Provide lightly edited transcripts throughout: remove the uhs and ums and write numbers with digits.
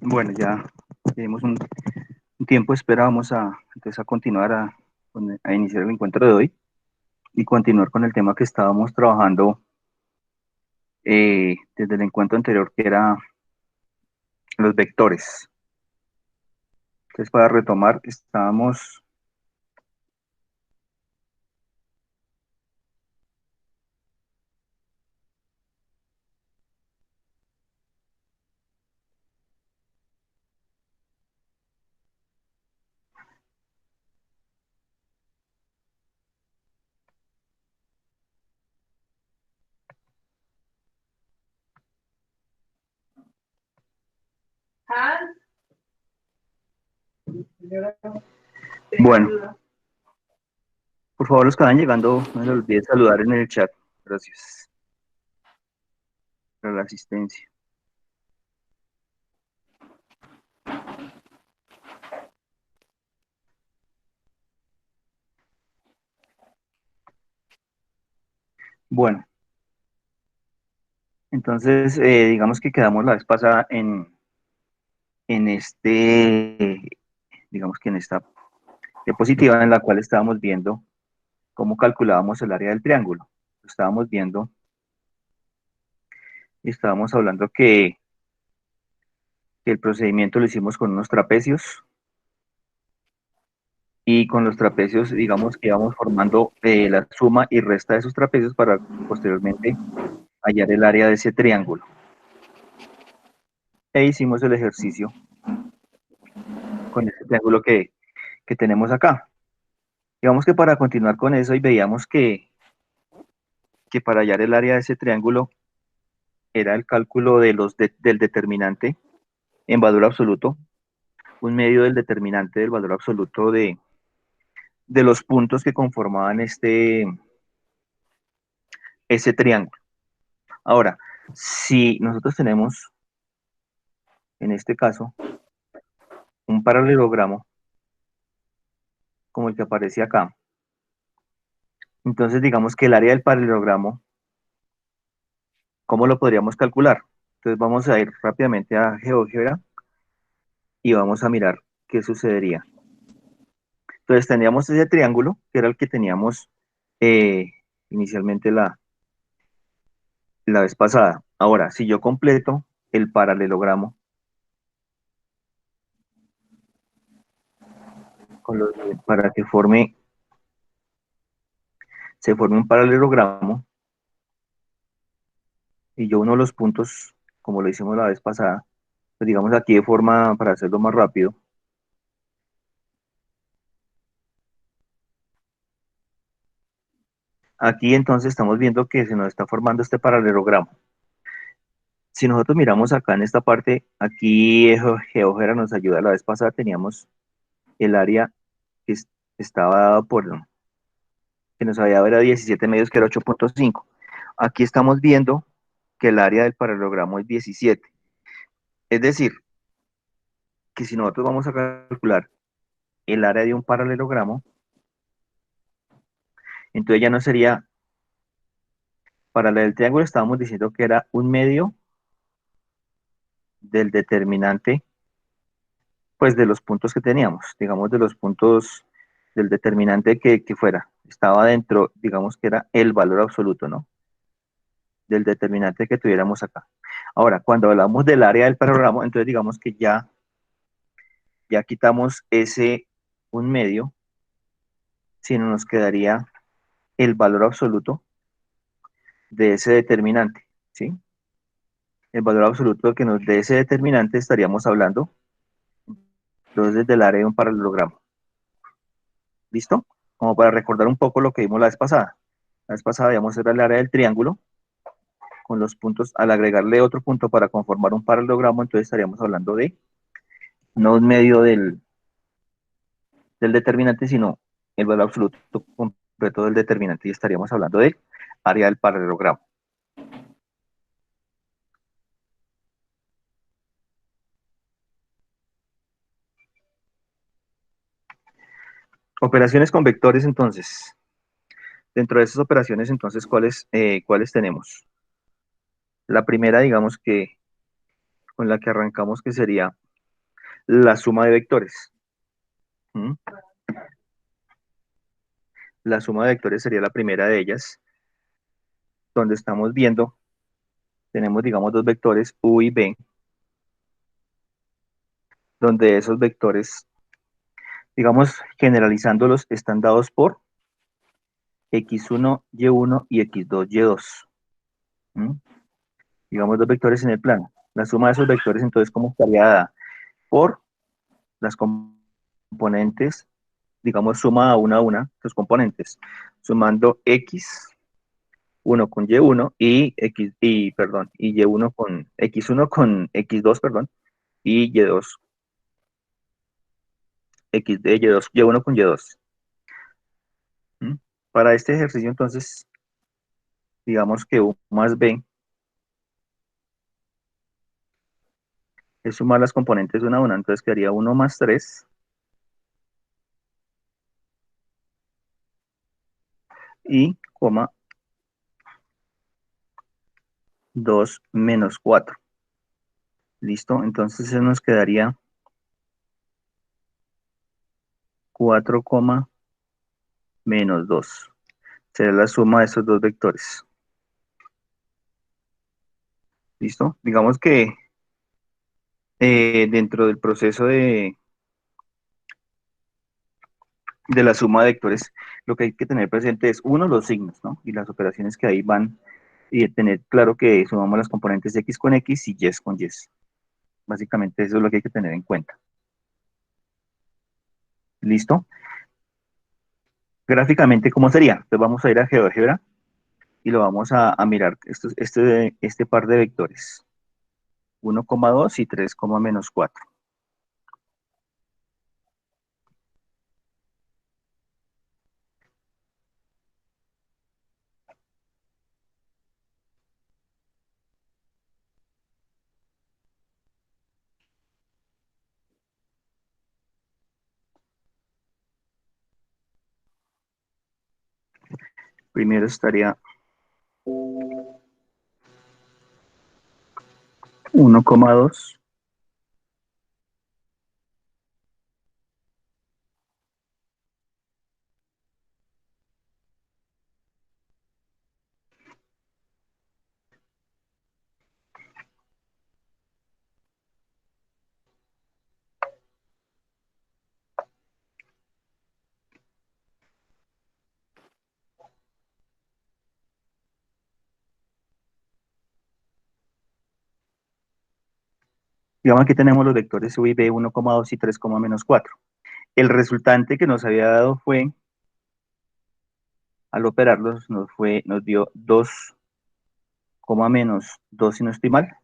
Bueno, ya tenemos un tiempo, esperábamos entonces a continuar a iniciar el encuentro de hoy y continuar con el tema que estábamos trabajando desde el encuentro anterior, que era los vectores. Entonces, para retomar, estábamos, bueno, por favor, los que van llegando, no se olviden saludar en el chat. Gracias por la asistencia. Bueno, entonces, digamos que quedamos la vez pasada en digamos que en esta diapositiva en la cual estábamos viendo cómo calculábamos el área del triángulo. Estábamos viendo y estábamos hablando que el procedimiento lo hicimos con unos trapecios y con los trapecios, digamos que íbamos formando la suma y resta de esos trapecios para posteriormente hallar el área de ese triángulo. E hicimos el ejercicio con ese triángulo que tenemos acá. Digamos que para continuar con eso y veíamos que para hallar el área de ese triángulo era el cálculo del determinante en valor absoluto, un medio del determinante del valor absoluto de los puntos que conformaban ese triángulo. Ahora, si nosotros tenemos, en este caso, un paralelogramo, como el que aparece acá, entonces digamos que el área del paralelogramo, ¿cómo lo podríamos calcular? Entonces vamos a ir rápidamente a GeoGebra y vamos a mirar qué sucedería. Entonces tendríamos ese triángulo, que era el que teníamos eh, inicialmente la vez pasada. Ahora, si yo completo el paralelogramo para que se forme un paralelogramo, y yo uno de los puntos, como lo hicimos la vez pasada, pues digamos aquí de forma, para hacerlo más rápido, aquí entonces estamos viendo que se nos está formando este paralelogramo. Si nosotros miramos acá en esta parte, aquí GeoGebra nos ayuda, la vez pasada teníamos el área que estaba dada que nos había dado era 17 medios, que era 8.5. Aquí estamos viendo que el área del paralelogramo es 17. Es decir, que si nosotros vamos a calcular el área de un paralelogramo, entonces ya no sería, para la del triángulo estábamos diciendo que era un medio del determinante, pues de los puntos que teníamos, digamos de los puntos del determinante que fuera, estaba dentro, digamos que era el valor absoluto, ¿no? Del determinante que tuviéramos acá. Ahora, cuando hablamos del área del paralelogramo, entonces digamos que ya quitamos ese un medio, sino nos quedaría el valor absoluto de ese determinante, ¿sí? El valor absoluto que nos dé ese determinante estaríamos hablando entonces del área de un paralelogramo. ¿Listo? Como para recordar un poco lo que vimos la vez pasada. La vez pasada veíamos era el área del triángulo con los puntos, al agregarle otro punto para conformar un paralelogramo, entonces estaríamos hablando de no un medio del determinante, sino el valor absoluto completo del determinante y estaríamos hablando del área del paralelogramo. Operaciones con vectores, entonces. Dentro de esas operaciones, entonces, ¿cuáles tenemos? La primera, digamos que con la que arrancamos, que sería la suma de vectores. ¿Mm? La suma de vectores sería la primera de ellas, donde estamos viendo, tenemos, digamos, dos vectores U y B, donde esos vectores, digamos, generalizándolos, están dados por x1, y1 y x2, y2. ¿Mm? Digamos, dos vectores en el plano. La suma de esos vectores, entonces, ¿cómo estaría dada? Por las componentes, digamos, suma a una, sus componentes, sumando x1 con y1 y perdón, y y1 con x1 con x2, perdón, y y2, x de y2, y1 con y2. ¿Mm? Para este ejercicio, entonces, digamos que u más b es sumar las componentes una a una, entonces quedaría 1 más 3 y coma 2 menos 4. ¿Listo? Entonces se nos quedaría 4, menos 2. Será la suma de estos dos vectores. ¿Listo? Digamos que dentro del proceso de la suma de vectores, lo que hay que tener presente es, uno, los signos, ¿no? Y las operaciones que ahí van, y tener claro que sumamos las componentes x con x y y con y. Básicamente eso es lo que hay que tener en cuenta. ¿Listo? Gráficamente, ¿cómo sería? Entonces vamos a ir a GeoGebra y lo vamos a mirar este par de vectores. 1,2 y 3, menos 4. Primero estaría 1,2. Digamos que tenemos los vectores u y b, 1,2 y 3, menos 4. El resultante que nos había dado fue, al operarlos, nos dio 2, menos 2 si no estoy mal.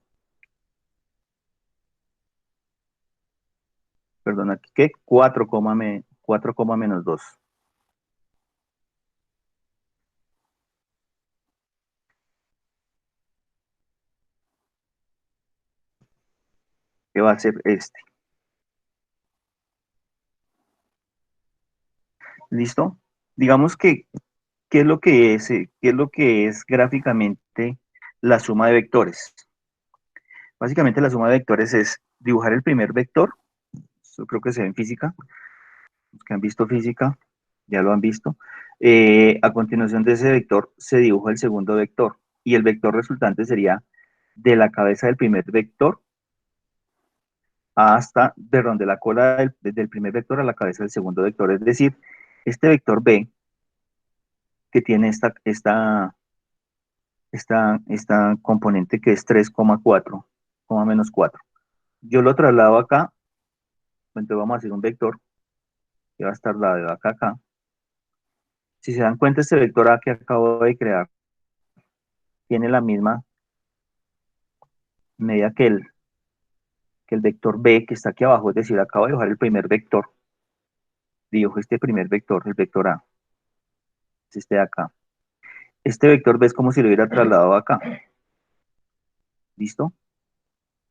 Perdón, aquí ¿qué? 4, 4, menos 2. Que va a ser este. ¿Listo? Digamos que, ¿qué es lo que es gráficamente la suma de vectores? Básicamente la suma de vectores es dibujar el primer vector. Yo creo que se ve en física. Los que han visto física ya lo han visto. A continuación de ese vector se dibuja el segundo vector y el vector resultante sería de la cabeza del primer vector hasta, perdón, de la cola del primer vector a la cabeza del segundo vector. Es decir, este vector B que tiene esta componente que es 3,4, menos 4. Yo lo traslado acá, entonces vamos a hacer un vector que va a estar la de acá a acá. Si se dan cuenta, este vector A que acabo de crear tiene la misma medida que el vector B que está aquí abajo, es decir, acabo de dibujar el primer vector, dibujo este primer vector, el vector A, es este de acá. Este vector B es como si lo hubiera trasladado acá, ¿listo?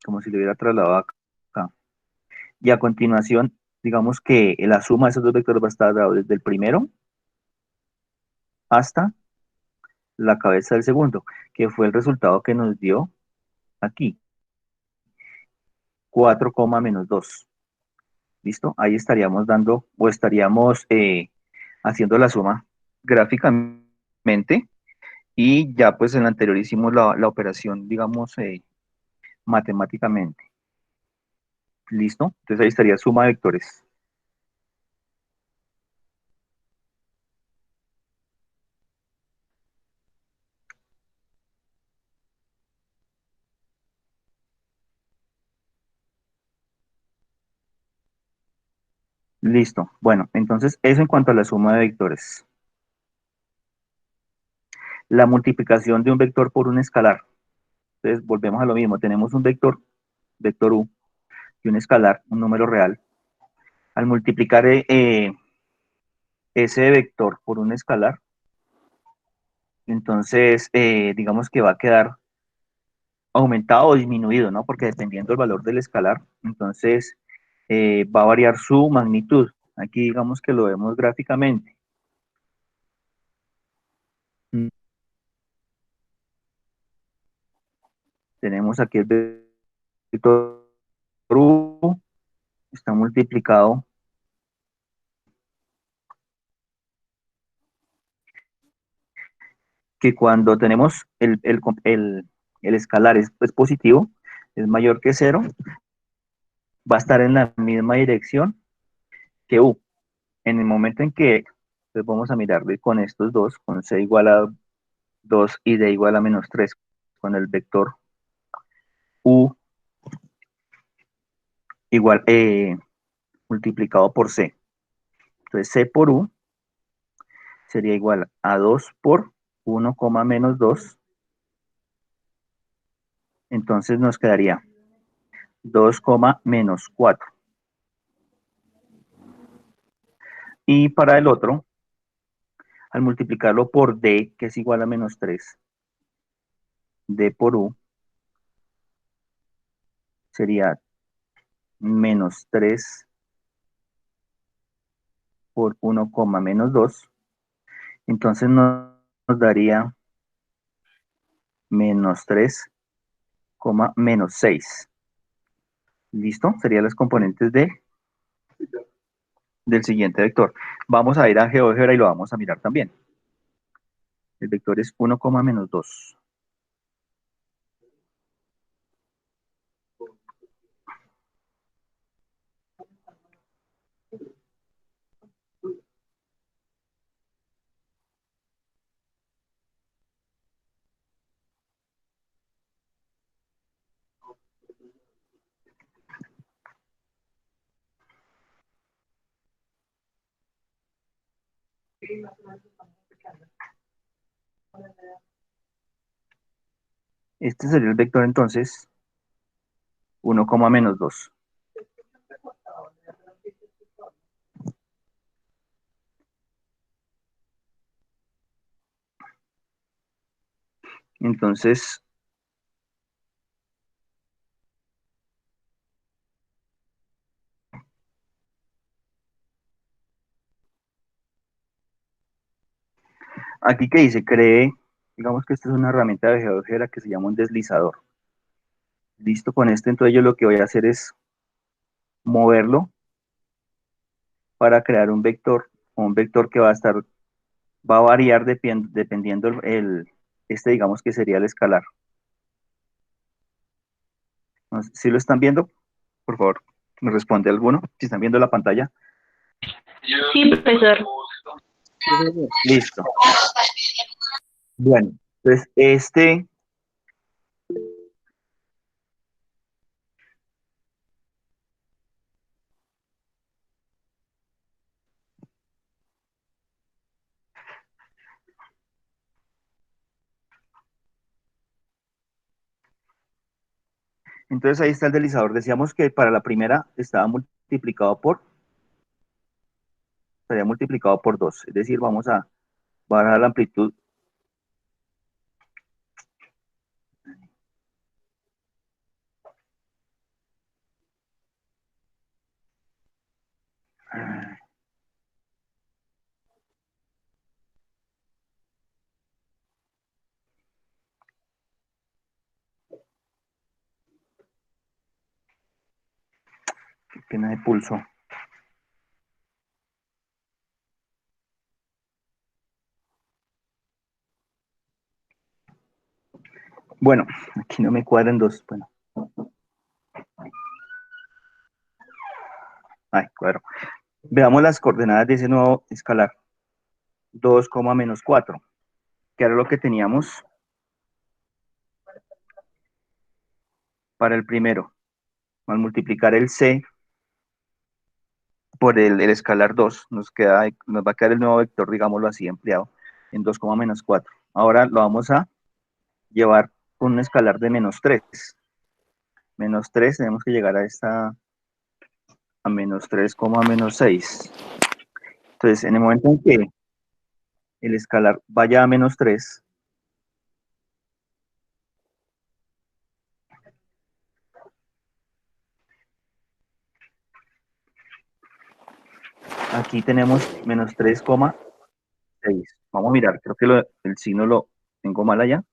Como si lo hubiera trasladado acá. Y a continuación, digamos que la suma de esos dos vectores va a estar dado desde el primero hasta la cabeza del segundo, que fue el resultado que nos dio aquí, 4, menos 2. ¿Listo? Ahí estaríamos dando o estaríamos haciendo la suma gráficamente y ya pues en la anterior hicimos la operación, digamos, matemáticamente. ¿Listo? Entonces ahí estaría suma de vectores. Listo. Bueno, entonces eso en cuanto a la suma de vectores. La multiplicación de un vector por un escalar. Entonces volvemos a lo mismo. Tenemos un vector, vector u, y un escalar, un número real. Al multiplicar ese vector por un escalar, entonces digamos que va a quedar aumentado o disminuido, ¿no? Porque dependiendo del valor del escalar, entonces va a variar su magnitud. Aquí digamos que lo vemos gráficamente. Mm, Tenemos aquí el vector u, está multiplicado, que cuando tenemos el escalar es positivo, es mayor que cero, va a estar en la misma dirección que u. En el momento en que, pues vamos a mirarlo con estos dos, con c igual a 2 y d igual a menos 3, con el vector u igual multiplicado por c. Entonces c por u sería igual a 2 por 1, menos 2. Entonces nos quedaría 2, menos 4. Y para el otro, al multiplicarlo por d, que es igual a menos 3, d por u sería menos 3 por 1, menos 2. Entonces nos daría menos 3, menos 6. ¿Listo? Serían las componentes del siguiente vector. Vamos a ir a GeoGebra y lo vamos a mirar también. El vector es 1, menos 2. Este sería el vector entonces 1, menos 2. Entonces, aquí que dice, cree, digamos que esta es una herramienta de GeoGebra que se llama un deslizador. Listo, con este entonces yo lo que voy a hacer es moverlo para crear un vector que va a variar dependiendo este digamos que sería el escalar. Si lo están viendo, por favor, me responde alguno, si están viendo la pantalla. Sí, profesor. Listo. Bueno, entonces entonces ahí está el deslizador. Decíamos que para la primera estaría multiplicado por 2. Es decir, vamos a bajar la amplitud. Qué pena de pulso. Bueno, aquí no me cuadran dos. Bueno, ay, cuadro. Veamos las coordenadas de ese nuevo escalar. 2, menos 4, que era lo que teníamos para el primero. Al multiplicar el c por el escalar 2, nos va a quedar el nuevo vector, digámoslo así, empleado en 2, menos 4. Ahora lo vamos a llevar con un escalar de menos 3. Menos 3 tenemos que llegar a menos 3, menos 6. Entonces, en el momento en que el escalar vaya a menos 3, aquí tenemos menos 3,6. Vamos a mirar, creo que el signo lo tengo mal allá.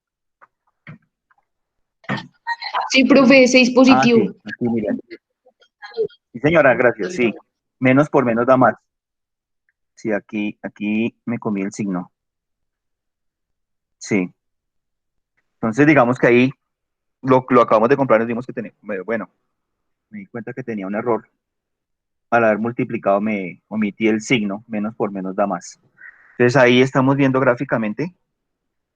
Sí, profe, 6 Ah, sí, positivo. aquí miren. Sí, señora, gracias, sí. Menos por menos da más. Sí, aquí me comí el signo. Sí. Entonces, digamos que ahí lo acabamos de comprar, nos dimos que tenía, bueno, me di cuenta que tenía un error. Al haber multiplicado me omití el signo, menos por menos da más. Entonces ahí estamos viendo gráficamente,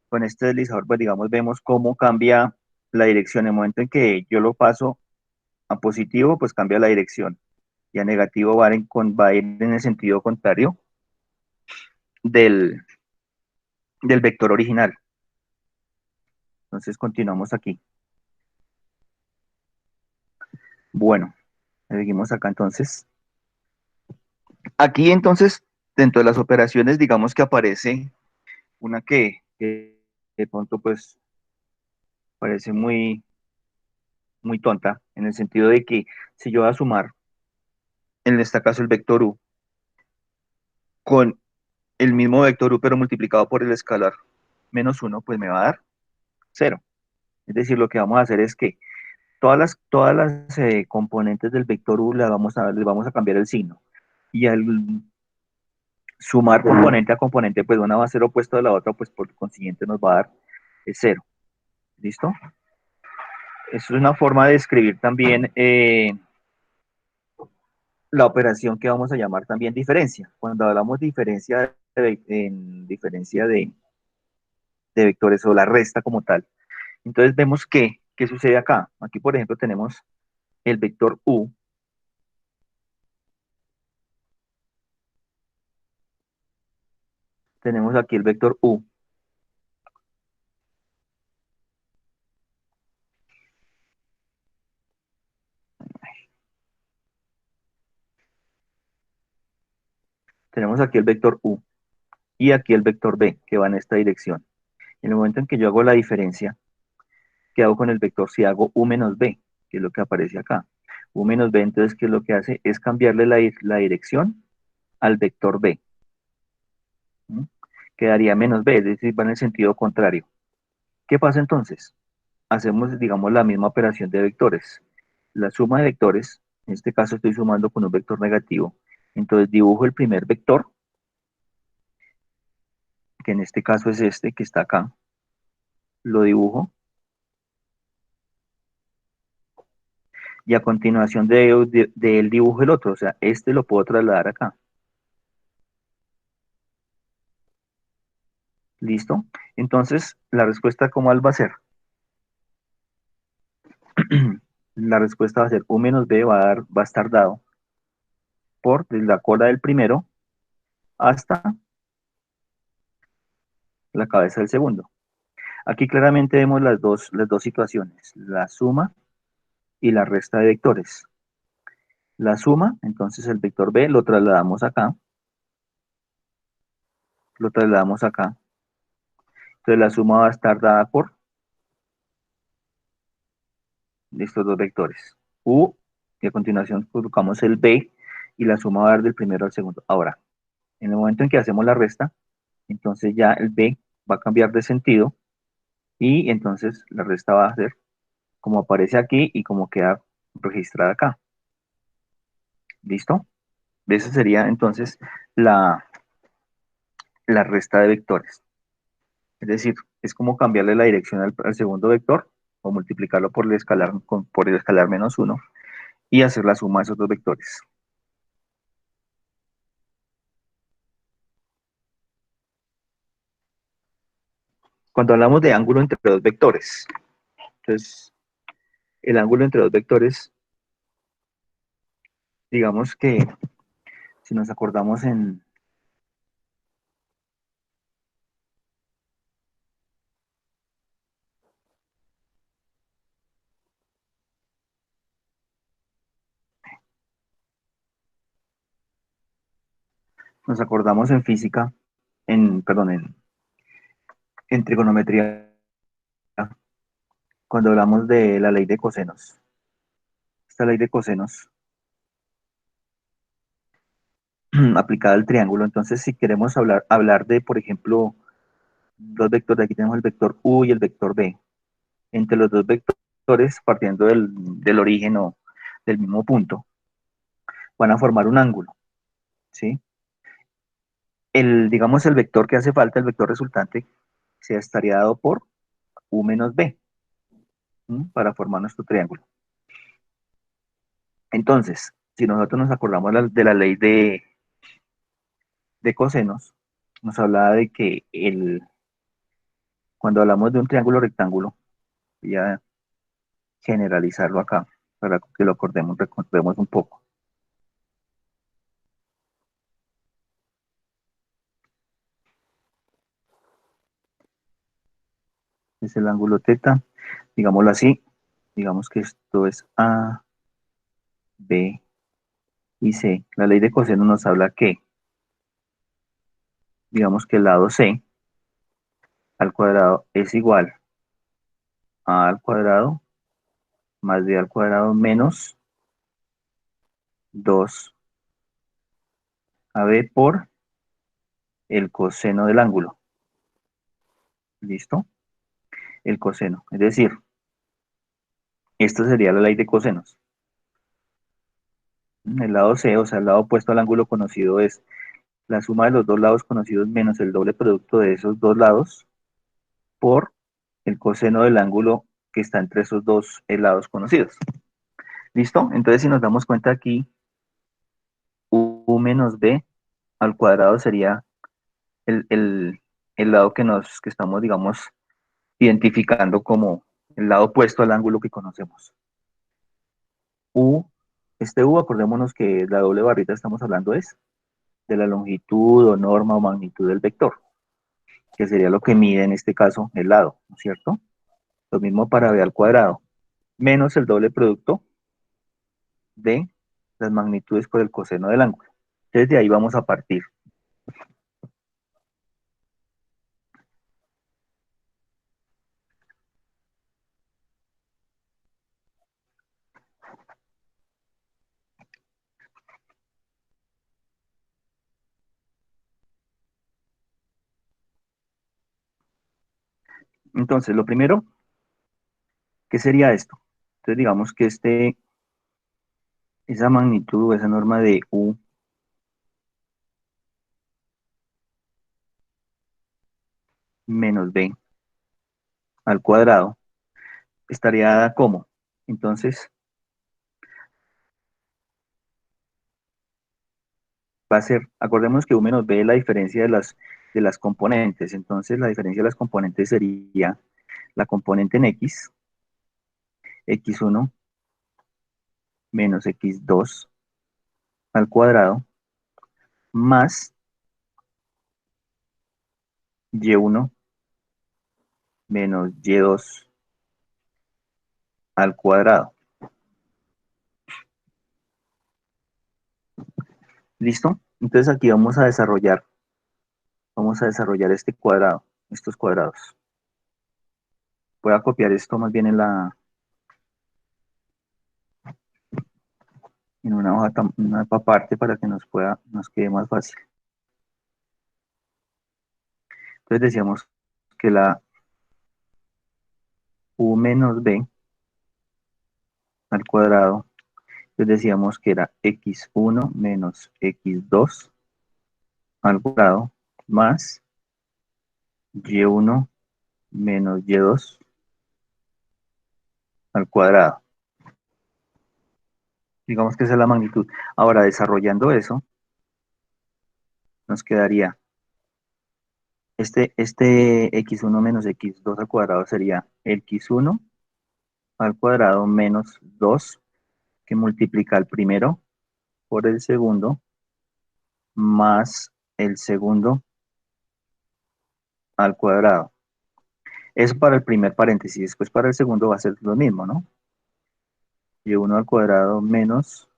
con este deslizador, pues digamos, vemos cómo cambia la dirección. En el momento en que yo lo paso a positivo, pues cambia la dirección. Y a negativo va a ir en el sentido contrario del, del vector original. Entonces continuamos aquí. Bueno, seguimos acá entonces. Aquí entonces, dentro de las operaciones, digamos que aparece una que de pronto pues parece muy tonta, en el sentido de que si yo voy a sumar, en este caso el vector u, con el mismo vector u pero multiplicado por el escalar menos 1, pues me va a dar 0. Es decir, lo que vamos a hacer es que todas las componentes del vector u les vamos a cambiar el signo. Y al sumar componente a componente, pues una va a ser opuesto de la otra, pues por consiguiente nos va a dar 0. ¿Listo? Eso es una forma de escribir también la operación que vamos a llamar también diferencia. Cuando hablamos de diferencia en diferencia de vectores o la resta como tal. Entonces vemos qué sucede acá. Aquí, por ejemplo, tenemos el vector u. Tenemos aquí el vector u. Tenemos aquí el vector u y aquí el vector b que va en esta dirección. En el momento en que yo hago la diferencia, ¿qué hago con el vector? Si hago u menos b, que es lo que aparece acá. U menos b, entonces, ¿qué es lo que hace? Es cambiarle la dirección al vector b. ¿Mm? Quedaría menos b, es decir, va en el sentido contrario. ¿Qué pasa entonces? Hacemos, digamos, la misma operación de vectores. La suma de vectores, en este caso estoy sumando con un vector negativo, entonces dibujo el primer vector, que en este caso es este que está acá, lo dibujo, y a continuación de él dibujo el otro, o sea, este lo puedo trasladar acá. ¿Listo? Entonces, la respuesta, ¿cómo va a ser? La respuesta va a ser u menos b va a estar dado por desde la cola del primero hasta la cabeza del segundo. Aquí claramente vemos las dos situaciones, la suma y la resta de vectores. La suma, entonces el vector b lo trasladamos acá. Entonces la suma va a estar dada por estos dos vectores. U, y a continuación colocamos el b, y la suma va a dar del primero al segundo. Ahora, en el momento en que hacemos la resta, entonces ya el b va a cambiar de sentido, y entonces la resta va a ser como aparece aquí y como queda registrada acá. ¿Listo? Esa sería entonces la, la resta de vectores. Es decir, es como cambiarle la dirección al segundo vector o multiplicarlo por el escalar menos uno y hacer la suma de esos dos vectores. Cuando hablamos de ángulo entre dos vectores, entonces el ángulo entre dos vectores, digamos que si nos acordamos en física, perdón, en trigonometría, cuando hablamos de la ley de cosenos, esta ley de cosenos aplicada al triángulo, entonces si queremos hablar de, por ejemplo, dos vectores, aquí tenemos el vector U y el vector B, entre los dos vectores, partiendo del origen o del mismo punto, van a formar un ángulo, ¿sí? Digamos, el vector que hace falta, el vector resultante, se estaría dado por U menos B, ¿sí? Para formar nuestro triángulo. Entonces, si nosotros nos acordamos de la ley de cosenos, nos hablaba de que cuando hablamos de un triángulo rectángulo, voy a generalizarlo acá para que lo recordemos un poco. Es el ángulo teta, digámoslo así, digamos que esto es A, B y C. La ley de coseno nos habla que, digamos que el lado C al cuadrado es igual a al cuadrado más b al cuadrado menos 2ab por el coseno del ángulo. ¿Listo? El coseno. Es decir, esta sería la ley de cosenos. El lado C, o sea, el lado opuesto al ángulo conocido, es la suma de los dos lados conocidos menos el doble producto de esos dos lados por el coseno del ángulo que está entre esos dos lados conocidos. ¿Listo? Entonces, si nos damos cuenta aquí, u menos b al cuadrado sería el, el, el lado que estamos, digamos, identificando como el lado opuesto al ángulo que conocemos. U, este U, acordémonos que la doble barrita estamos hablando es de la longitud o norma o magnitud del vector, que sería lo que mide en este caso el lado, ¿no es cierto? Lo mismo para b al cuadrado, menos el doble producto de las magnitudes por el coseno del ángulo. Entonces de ahí vamos a partir. Entonces, lo primero, ¿qué sería esto? Entonces digamos que esa magnitud, esa norma de U menos B al cuadrado estaría dada como. Entonces, va a ser, acordemos que U menos B es la diferencia de las componentes. Entonces, la diferencia de las componentes sería la componente en X, X1 menos X2 al cuadrado, más Y1 menos Y2 al cuadrado. ¿Listo? Entonces aquí vamos a desarrollar este cuadrado, estos cuadrados. Voy a copiar esto más bien en una aparte para que nos quede más fácil. Entonces decíamos que la U menos B al cuadrado, entonces decíamos que era X1 menos X2 al cuadrado más y1 menos y2 al cuadrado. Digamos que esa es la magnitud. Ahora, desarrollando eso, nos quedaría este x1 menos x2 al cuadrado sería x1 al cuadrado menos 2 que multiplica el primero por el segundo más el segundo al cuadrado. Eso para el primer paréntesis. Después para el segundo va a ser lo mismo, ¿no? Y1 al cuadrado menos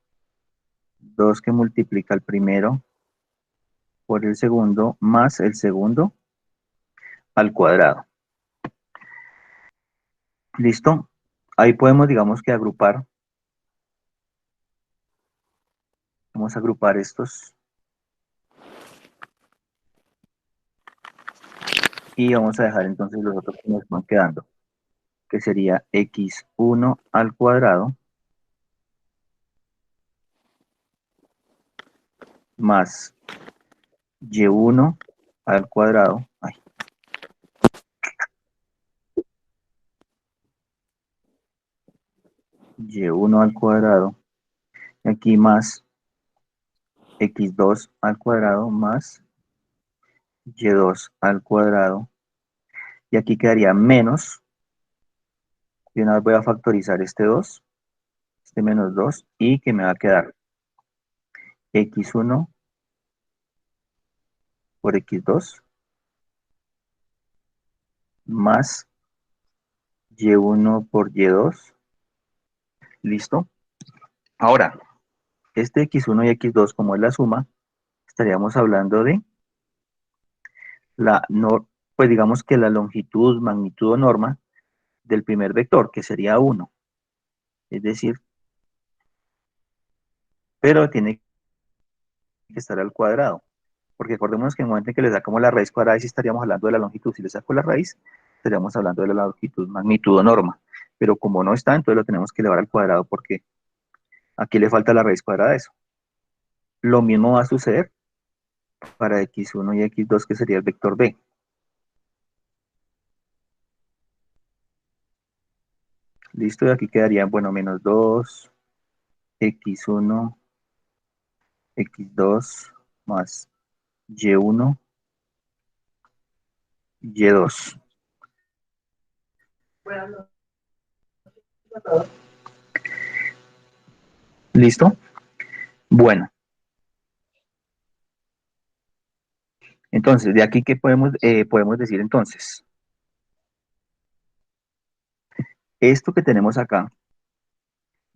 2 que multiplica el primero por el segundo más el segundo al cuadrado. ¿Listo? Ahí podemos, digamos que agrupar. Vamos a agrupar estos y vamos a dejar entonces los otros que nos van quedando, que sería x1 al cuadrado más y1 al cuadrado, ay, y1 al cuadrado, y aquí más x2 al cuadrado más y2 al cuadrado, y aquí quedaría menos, y una vez voy a factorizar este 2, este menos 2, y que me va a quedar x1 por x2 más y1 por y2, ¿listo? Ahora, este x1 y x2, como es la suma, estaríamos hablando de la, no, pues digamos que la longitud, magnitud o norma del primer vector, que sería 1, es decir, pero tiene que estar al cuadrado, porque acordémonos que en el momento en que le sacamos la raíz cuadrada, sí estaríamos hablando de la longitud, si le saco la raíz, estaríamos hablando de la longitud, magnitud o norma, pero como no está, entonces lo tenemos que elevar al cuadrado, porque aquí le falta la raíz cuadrada de eso. Lo mismo va a suceder para x1 y x2, que sería el vector b. Listo, y aquí quedaría, bueno, menos 2, x1, x2, más y1, y2. ¿Listo? Bueno, entonces, de aquí, ¿qué podemos decir entonces? Esto que tenemos acá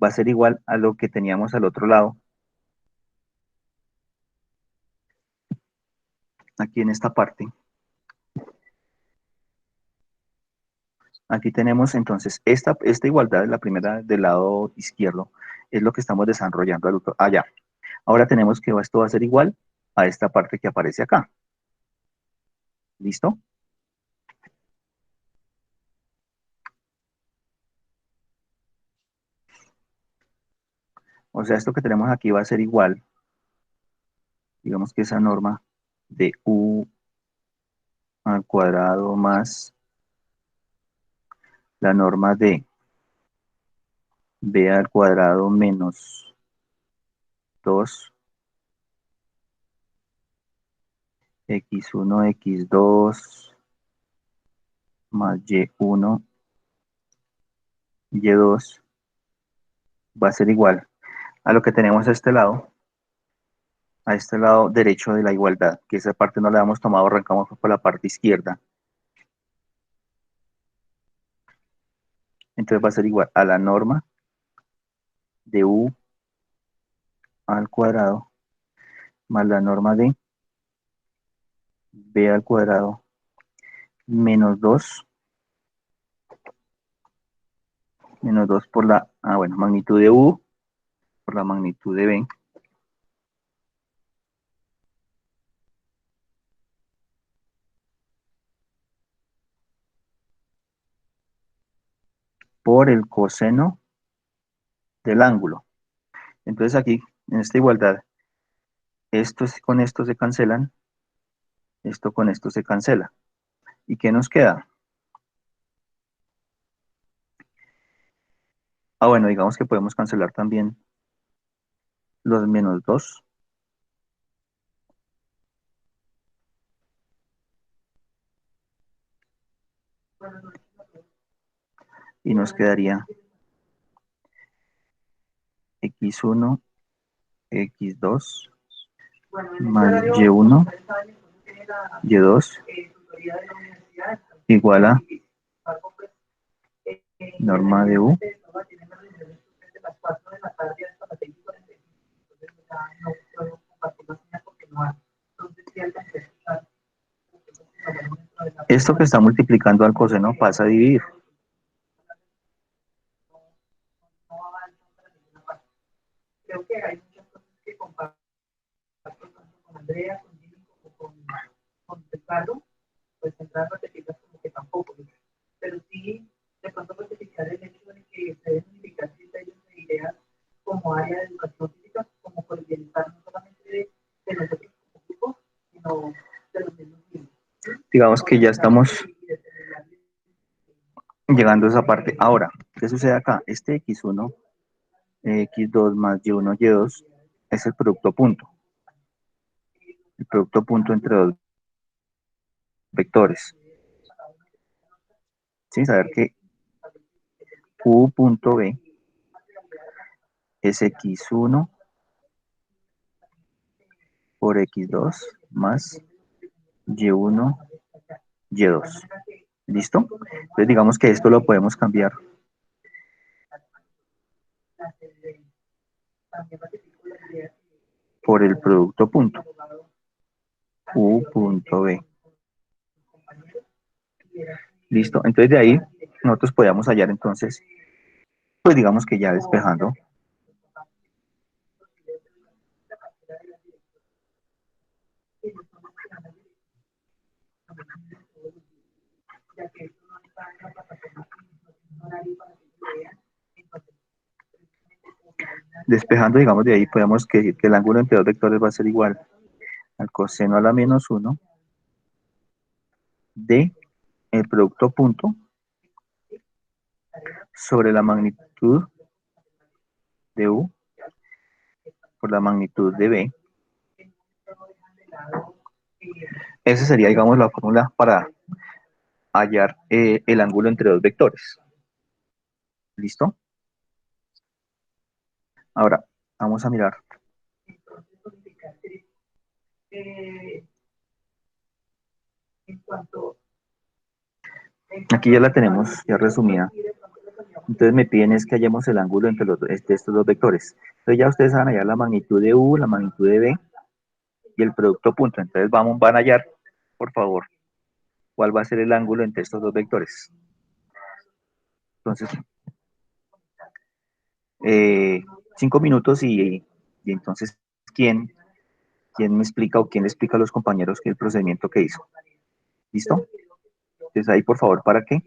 va a ser igual a lo que teníamos al otro lado, aquí en esta parte. Aquí tenemos entonces esta igualdad, la primera del lado izquierdo, es lo que estamos desarrollando allá. Ahora tenemos que esto va a ser igual a esta parte que aparece acá. ¿Listo? O sea, esto que tenemos aquí va a ser igual, digamos que esa norma de u al cuadrado más la norma de b al cuadrado menos 2 x1 x2 más y1 y2 va a ser igual a lo que tenemos a este lado derecho de la igualdad, que esa parte no la hemos tomado, arrancamos por la parte izquierda. Entonces va a ser igual a la norma de u al cuadrado más la norma de b al cuadrado menos 2 por la, bueno, magnitud de u por la magnitud de b por el coseno del ángulo. Entonces aquí, en esta igualdad, estos con esto se cancelan, esto con esto se cancela. ¿Y qué nos queda? Ah, bueno, digamos que podemos cancelar también los -2 y nos quedaría x1, x2 más y1, y2 igual a norma de u esto que está multiplicando al coseno pasa a dividir. Digamos que ya estamos llegando a esa parte. Ahora, ¿qué sucede acá? Este x1, x2 más y1, y2 es el producto punto. El producto punto entre dos vectores. ¿Sí? Saber que u punto b es x1 por x2 más y1, y2. ¿Listo? Entonces digamos que esto lo podemos cambiar por el producto punto, u punto b. ¿Listo? Entonces de ahí nosotros podíamos hallar entonces, pues digamos que ya despejando, digamos de ahí podemos decir que el ángulo entre dos vectores va a ser igual al coseno a la -1 de el producto punto sobre la magnitud de u por la magnitud de b. Esa sería, digamos, la fórmula para hallar el ángulo entre dos vectores. ¿Listo? Ahora, vamos a mirar. Aquí ya la tenemos ya resumida. Entonces me piden es que hallemos el ángulo entre estos dos vectores. Entonces ya ustedes van a hallar la magnitud de u, la magnitud de b y el producto punto. Entonces van a hallar, por favor, cuál va a ser el ángulo entre estos dos vectores. Entonces, 5 minutos y entonces, ¿quién me explica o quién le explica a los compañeros que el procedimiento que hizo? ¿Listo? Entonces ahí, por favor, para que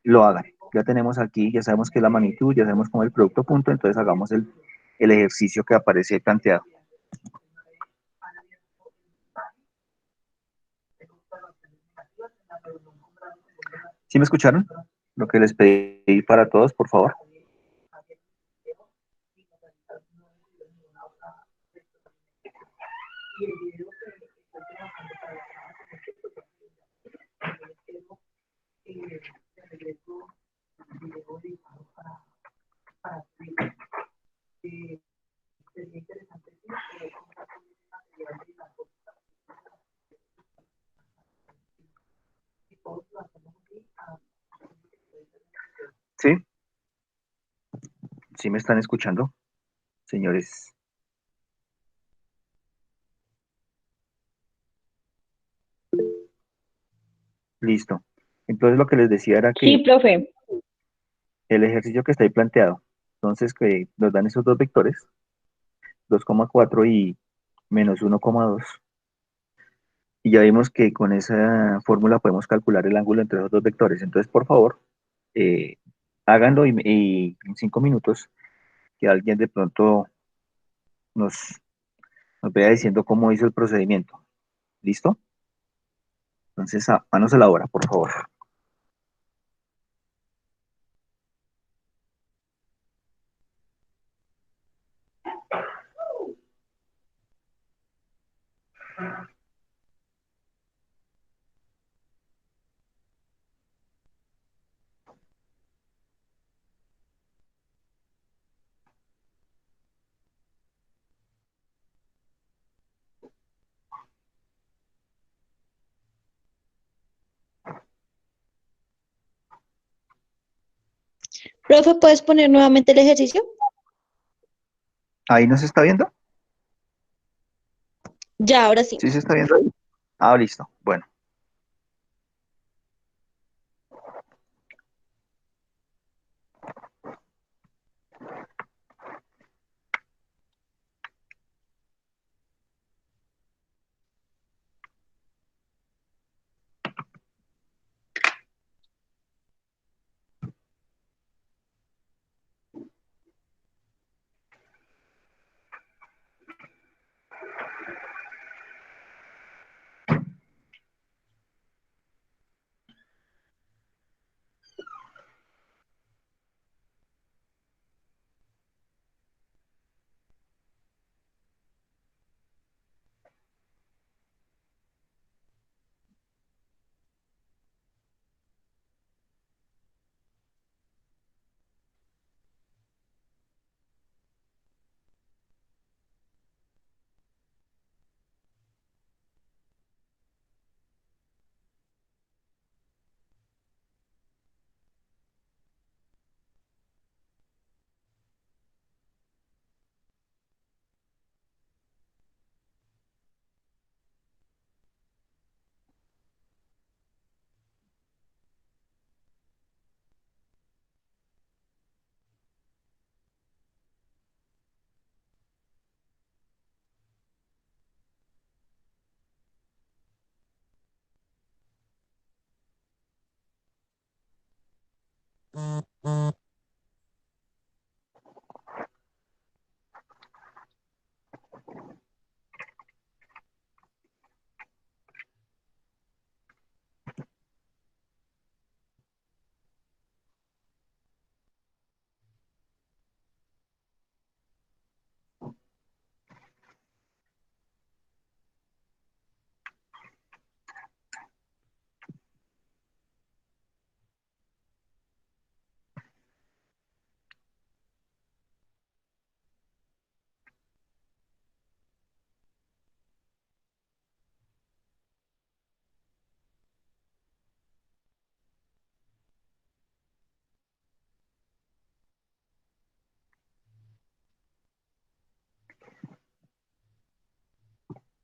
lo hagan. Ya tenemos aquí, ya sabemos que es la magnitud, ya sabemos cómo es el producto punto, entonces hagamos el ejercicio que aparece ahí planteado. ¿Sí me escucharon? Lo que les pedí para todos, por favor. ¿Sí? ¿Sí me están escuchando, señores? Listo. Entonces lo que les decía era Sí, que profe. el ejercicio que está ahí planteado, entonces que nos dan esos dos vectores, 2,4 y -1,2. Y ya vimos que con esa fórmula podemos calcular el ángulo entre esos dos vectores. Entonces, por favor, eh, háganlo y en 5 minutos que alguien de pronto nos, nos vaya diciendo cómo hizo el procedimiento. ¿Listo? Entonces, manos a la obra, por favor. Profe, ¿puedes poner nuevamente el ejercicio? ¿Ahí no se está viendo? Ya, ahora sí. ¿Sí se está viendo ahí? Ah, listo. Bueno,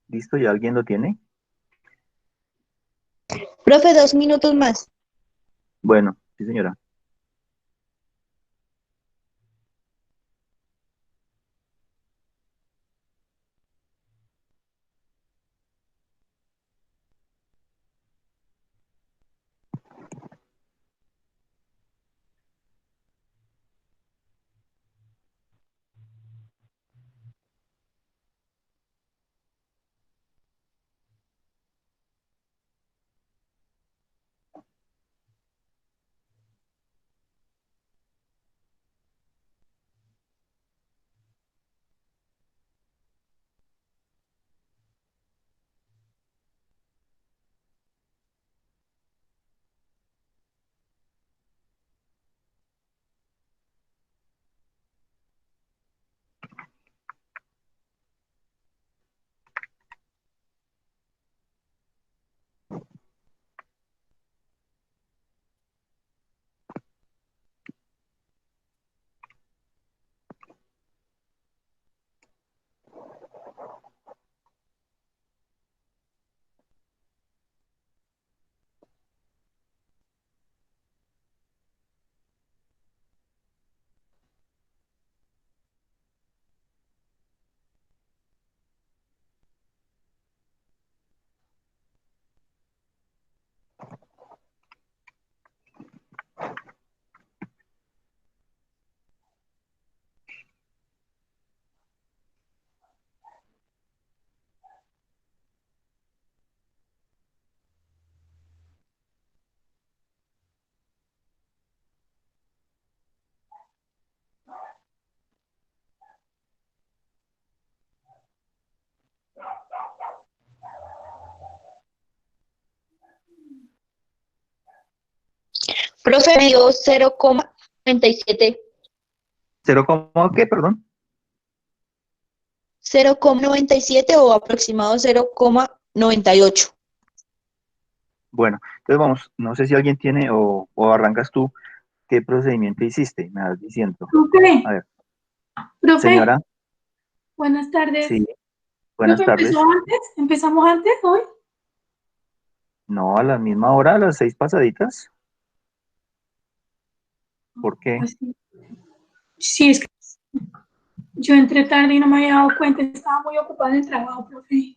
listo, ¿ya alguien lo tiene? Profe, 2 minutos más. Bueno, sí, señora. Profe, me dio 0,97. ¿Cero coma qué, perdón? 0,97 o aproximado 0,98. Bueno, entonces vamos, no sé si alguien tiene o arrancas tú, ¿qué procedimiento hiciste? Me vas diciendo. Profe, A ver, profe, señora, buenas tardes. sí, buenas Profe, ¿empezó tardes. antes? ¿Empezamos antes hoy? No, a la misma hora, a las 6 pasaditas. ¿Por qué? Pues sí. Sí, es que yo entré tarde y no me había dado cuenta. Estaba muy ocupada en el trabajo, profe.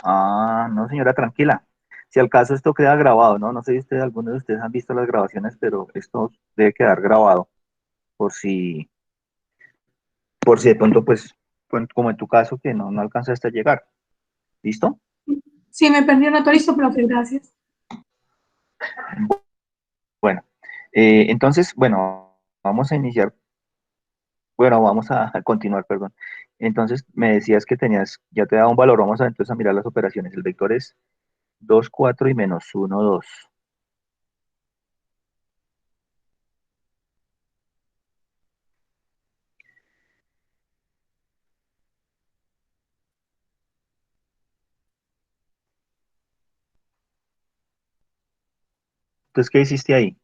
Ah, no, señora, tranquila. Si al caso esto queda grabado, ¿no? No sé si ustedes, algunos de ustedes han visto las grabaciones, pero esto debe quedar grabado por si, por si de pronto, pues, como en tu caso, que no alcanzaste a llegar. ¿Listo? Sí, me perdí un rato, listo, profe, gracias. Bueno, entonces, bueno, vamos a iniciar, bueno, vamos a continuar, perdón. Entonces, me decías que tenías, ya te daba un valor, vamos a entonces a mirar las operaciones. El vector es 2 4 y menos 1 2. Entonces, ¿qué hiciste ahí?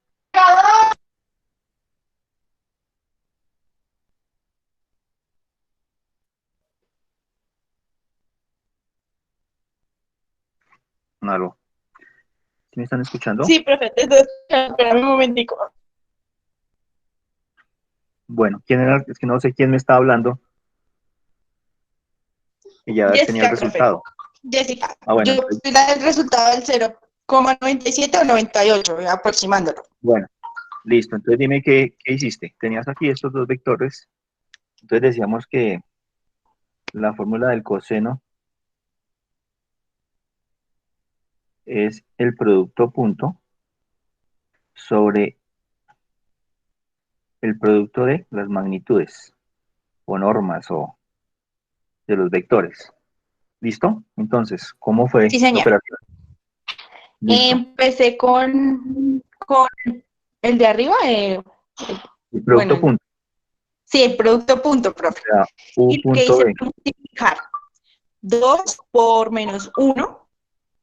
Aló, ¿sí me están escuchando? Sí, profe, te estoy escuchando, espérame un momentico. Bueno, ¿quién era? Es que no sé quién me está hablando y ya tenía el Jessica, profe. resultado. Jessica, Ah, bueno, yo entonces, fui la del resultado del 0,97 o 98, aproximándolo. bueno, listo. Entonces dime qué hiciste. Tenías aquí estos dos vectores. Entonces decíamos que la fórmula del coseno es el producto punto sobre el producto de las magnitudes o normas o de los vectores. ¿Listo? Entonces, ¿cómo fue Sí, la señor. operación? Listo. Empecé con el de arriba, El bueno, producto punto, sí, el producto punto, o profe. sea, U Y lo que punto hice B. fue multiplicar 2 por menos 1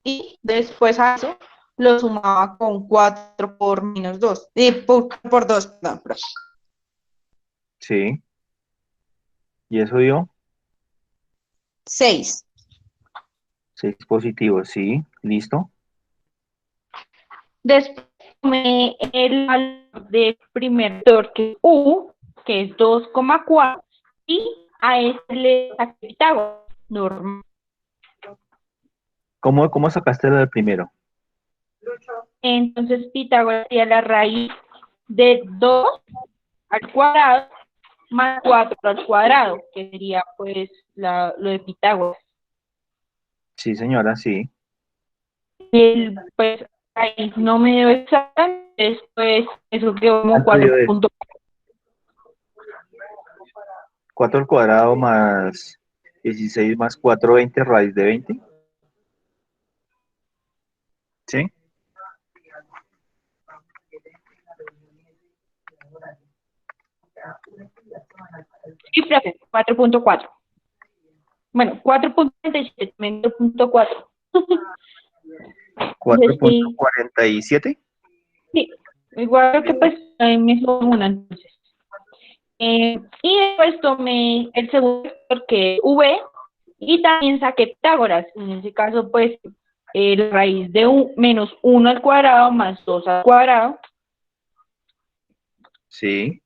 y después a eso lo sumaba con 4 por menos 2, por 2, perdón, profe. Sí. Y eso dio 6. 6 positivos. Sí. Listo. Después tomé el valor de primer vector, que es U, que es 2,4, y a este le saqué Pitágoras, normal. ¿Cómo sacaste lo del primero? Entonces Pitágoras sería la raíz de 2 al cuadrado más 4 al cuadrado, que sería pues lo de Pitágoras. Sí, señora, sí. Pues ahí no me dio exacta, después eso quedó como ¿Cuánto dio 4 eso? puntos. 4 al cuadrado más 16 más 4 20 raíz de 20. ¿Sí? Sí, profe, 4,4. Bueno, 4,97, 4,4. Cuatro Entonces, punto cuarenta y siete. sí, igual que pues ahí me son una entonces. Y después tomé el segundo vector que es V y también saqué Pitágoras. En ese caso, pues, la raíz de menos 1 al cuadrado más 2 al cuadrado. Sí.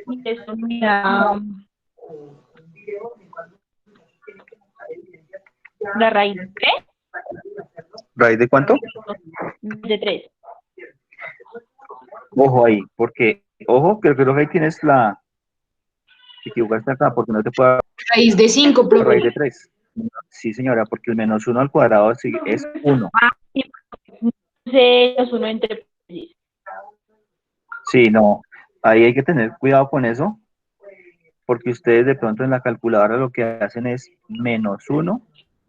Y eso me da la raíz ¿Raíz de cuánto? de 3. Ojo ahí, porque, ojo, que creo que ahí tienes te equivocaste acá, porque no te puedo dar Raíz de 5, la raíz profe. de 3. Sí, señora, porque el menos 1 al cuadrado sí, es 1. Entonces, los 1 entre paréntesis. Sí, no, ahí hay que tener cuidado con eso, porque ustedes de pronto en la calculadora lo que hacen es menos 1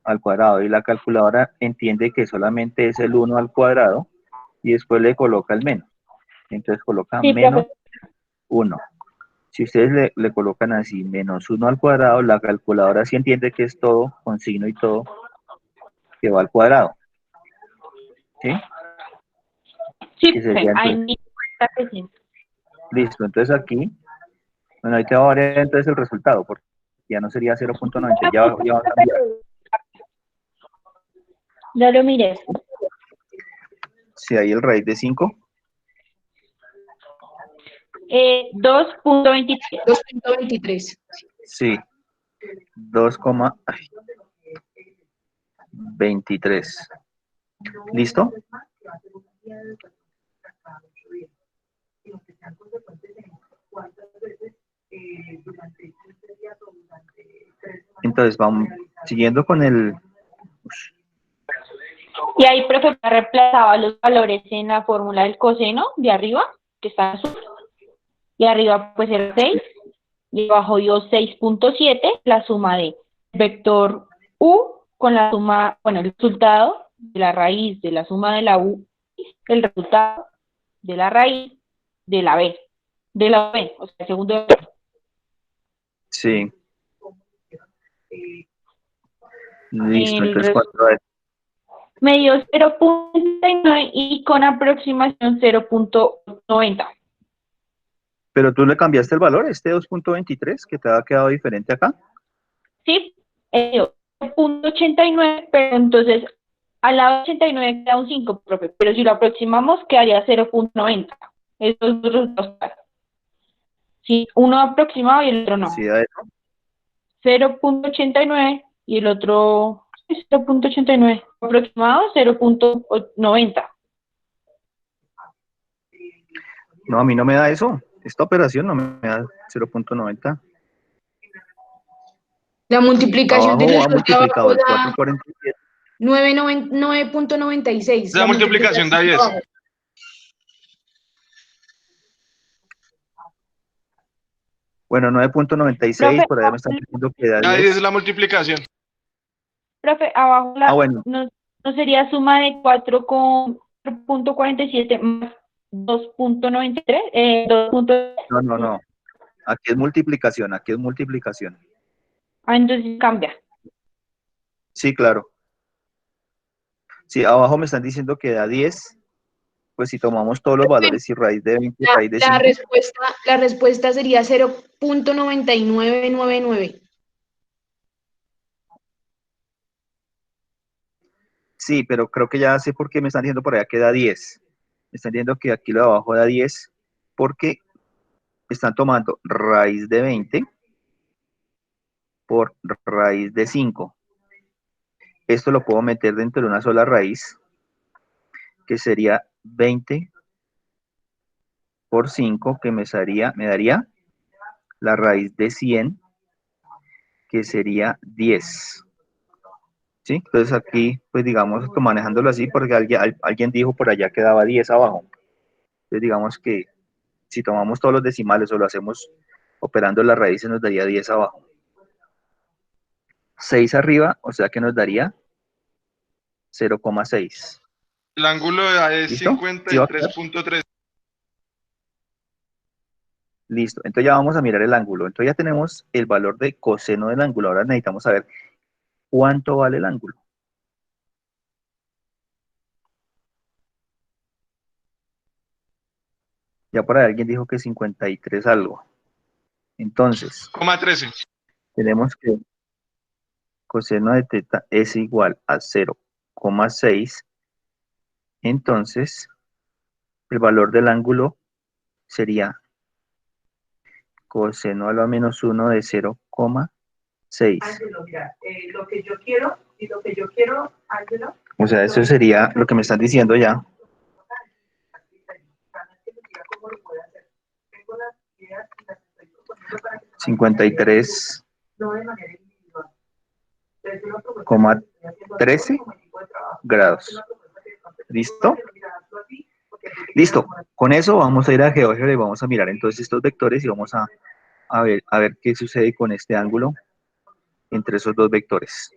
al cuadrado, y la calculadora entiende que solamente es el 1 al cuadrado, y después le coloca el menos. Entonces coloca Sí, menos profe. 1. Si ustedes le colocan así, menos 1 al cuadrado, la calculadora sí entiende que es todo, con signo y todo, que va al cuadrado. ¿Sí? Sí, Que profe. sería Ahí entonces, me di cuenta que sí. listo. Entonces aquí, bueno, ahí te va a variar entonces el resultado, porque ya no sería 0.90, ya va a cambiar. Ya lo miré. Si hay el raíz de 5, 2.23. 2.23. sí, 2,23. ¿Listo? Entonces vamos siguiendo con el... Y ahí, profe, reemplazaba los valores en la fórmula del coseno de arriba, que está en azul. Y arriba pues era 6. Y abajo dio 6.7, la suma de vector u con la suma, bueno, el resultado de la raíz de la suma de la u, el resultado de la raíz de la b, o sea, el segundo vector. Sí, listo. El Entonces, ¿cuánto es? me dio 0.39 y con aproximación 0.90. Pero tú le cambiaste el valor, este 2.23, que te ha quedado diferente acá. ¿Sí? Dio 0.89, pero entonces al lado de 89 queda un 5, profe, pero si lo aproximamos quedaría 0.90. Esos dos resultados. Sí, uno aproximado y el otro no. Sí, da eso. 0.89 y el otro 0.89. Aproximado 0.90. No, a mí no me da eso. Esta operación no me da 0.90. La multiplicación de Abajo los ha dos de abajo multiplicado el da 4.47. 9.96. La multiplicación da 10. Abajo. Bueno, 9.96, Profe, por allá me están diciendo que da Da 10 10. la multiplicación. profe, abajo Ah, bueno, no sería suma de 4.47 más 2.93, 2. no. Aquí es multiplicación, aquí es multiplicación. Ah, entonces cambia. Sí, claro. Sí, abajo me están diciendo que da 10. Pues si tomamos todos los valores y raíz de 20 y La, raíz de la 5. respuesta, la respuesta sería 0.9999. Sí, pero creo que ya sé por qué me están diciendo por allá que da 10. Me están diciendo que aquí lo de abajo da 10 porque están tomando raíz de 20 por raíz de 5. Esto lo puedo meter dentro de una sola raíz, que sería 20 por 5, que me daría la raíz de 100, que sería 10. ¿Sí? Entonces aquí, pues digamos, manejándolo así, porque alguien dijo por allá que daba 10 abajo. Entonces digamos que si tomamos todos los decimales o lo hacemos operando las raíces, nos daría 10 abajo. 6 arriba, o sea que nos daría 0,6. El ángulo de A es ¿Listo? ¿Sí va a quedar? 53.3. Listo. Entonces ya vamos a mirar el ángulo. Entonces ya tenemos el valor de coseno del ángulo. Ahora necesitamos saber cuánto vale el ángulo. Ya por ahí alguien dijo que 53 algo. Entonces, 13. tenemos que coseno de teta es igual a 0,6. Entonces, el valor del ángulo sería coseno a la menos 1 de 0,6. Ángelo, mira, lo que yo quiero y lo que yo quiero, Ángelo. O sea, eso sería lo que me están diciendo ya. 53,13 grados. ¿Listo? Listo. Con eso vamos a ir a GeoGebra y vamos a mirar entonces estos vectores y vamos a ver qué sucede con este ángulo entre esos dos vectores.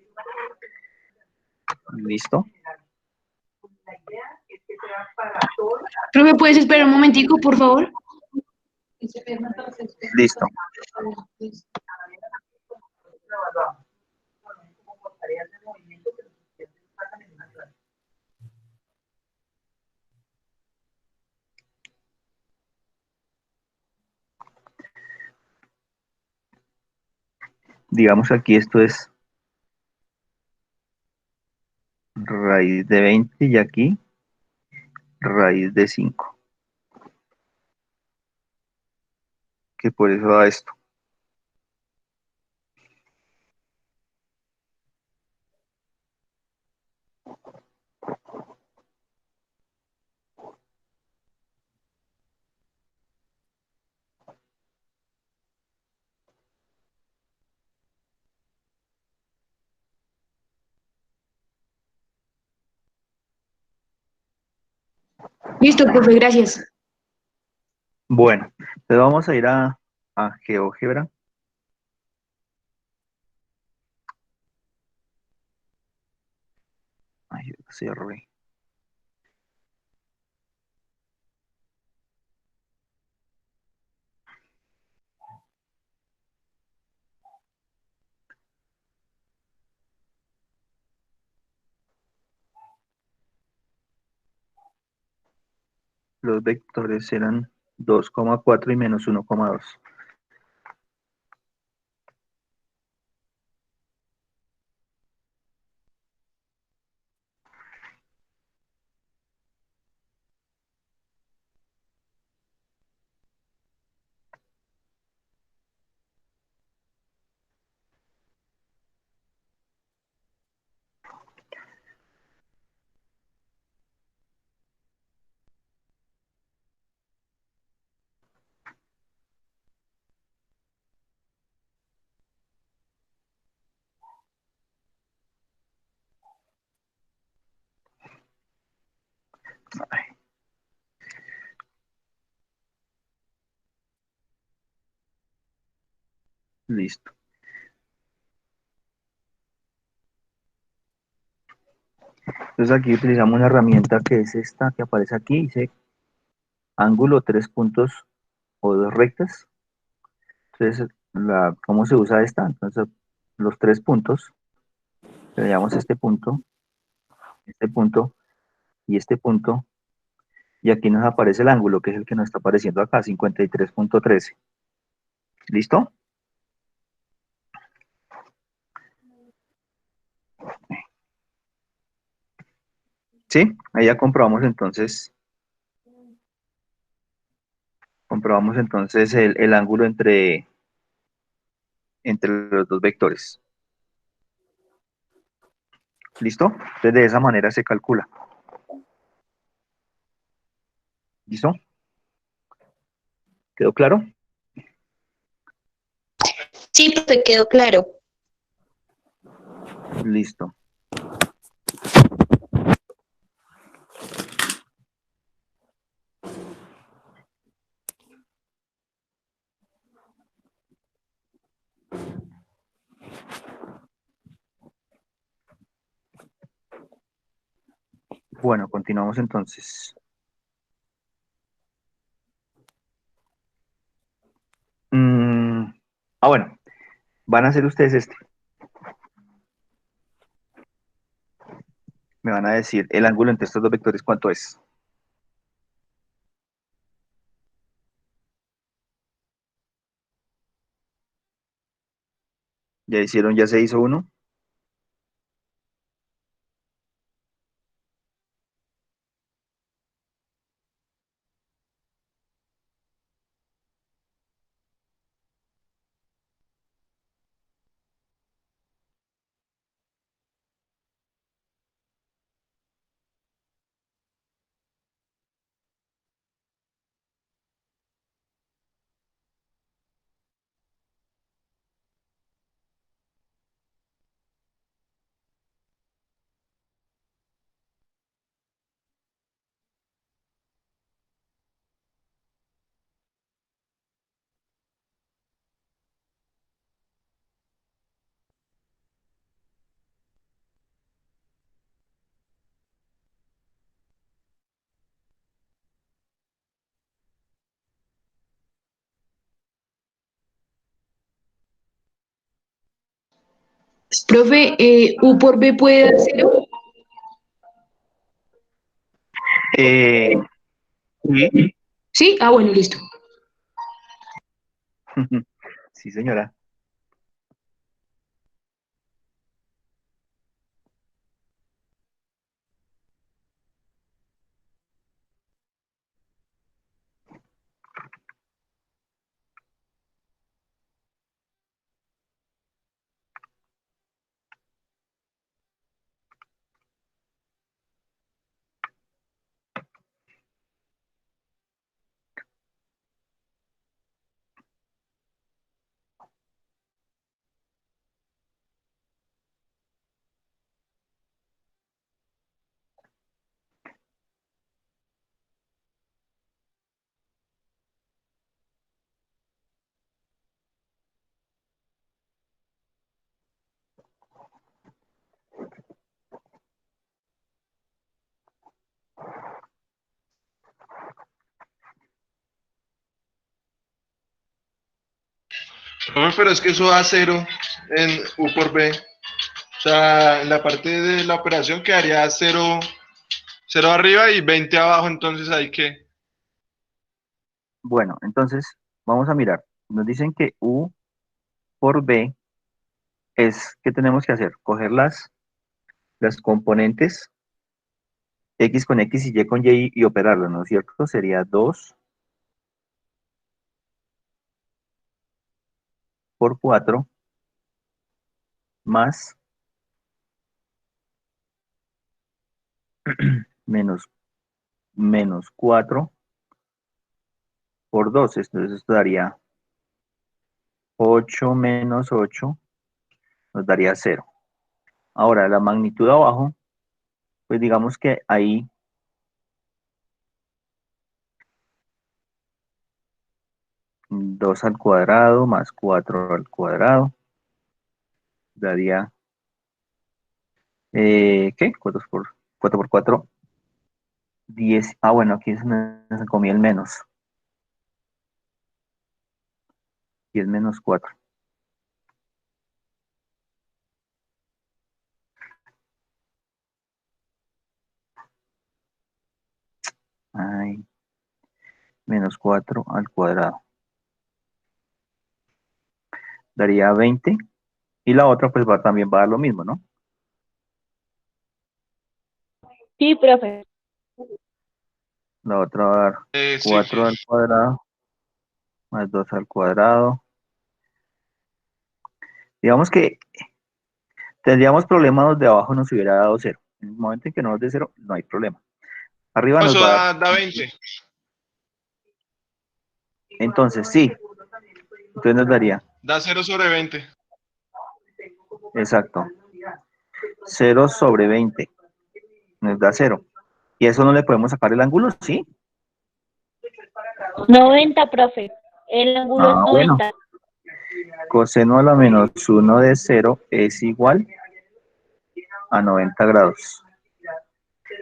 ¿Listo? Profe, ¿puedes esperar un momentico, por favor? Listo. Digamos que aquí esto es raíz de 20 y aquí raíz de 5, que por eso da esto. Listo, profe, gracias. Bueno, entonces vamos a ir a GeoGebra. Ay, cerré. Los vectores eran 2,4 y menos 1,2. Listo. Entonces aquí utilizamos una herramienta que es esta que aparece aquí, dice ángulo, 3 puntos o 2 rectas. Entonces, ¿cómo se usa esta? Entonces, los 3 puntos, le llamamos este punto y este punto, y aquí nos aparece el ángulo, que es el que nos está apareciendo acá, 53,13. ¿Listo? Sí, ahí ya comprobamos entonces el ángulo entre los dos vectores. ¿Listo? Entonces de esa manera se calcula. ¿Listo? ¿Quedó claro? Sí, profe, quedó claro. Listo. Bueno, continuamos entonces. Mm, bueno, van a hacer ustedes este. Me van a decir el ángulo entre estos dos vectores, ¿cuánto es? ¿Ya hicieron, ya se hizo uno? Profe, ¿U por B puede dar cero? Eh, sí, Sí, ah, bueno, listo. sí, señora. No, pero es que eso da cero en U por B. O sea, en la parte de la operación quedaría cero, cero arriba y 20 abajo, entonces hay que. Bueno, entonces vamos a mirar. Nos dicen que U por B es, ¿qué tenemos que hacer? Coger las componentes X con X y Y con Y y operarlo, ¿no es cierto? Sería 2 por 4 más menos, menos 4 por 2. Entonces esto daría 8 menos 8 nos daría cero. Ahora, la magnitud abajo, pues digamos que ahí 2 al cuadrado más 4 al cuadrado daría, ¿qué? 4 por 4, 10. Ah, bueno, aquí se comía el menos. 10 menos 4. Ay, menos 4 al cuadrado. Daría 20. Y la otra pues también va a dar lo mismo, ¿no? Sí, profe. La otra va a dar Sí, 4 al cuadrado más 2 al cuadrado. Digamos que tendríamos problemas donde abajo nos hubiera dado cero. En el momento en que no nos dé cero, no hay problema. Arriba no, nos eso va a dar. da 20. Entonces, sí. Entonces nos daría, Da cero sobre 20. exacto, cero sobre 20. Nos da cero. Y eso no le podemos sacar el ángulo, ¿sí? 90, profe. El ángulo es Ah, bueno. 90. Coseno a la menos uno de cero es igual a 90 grados.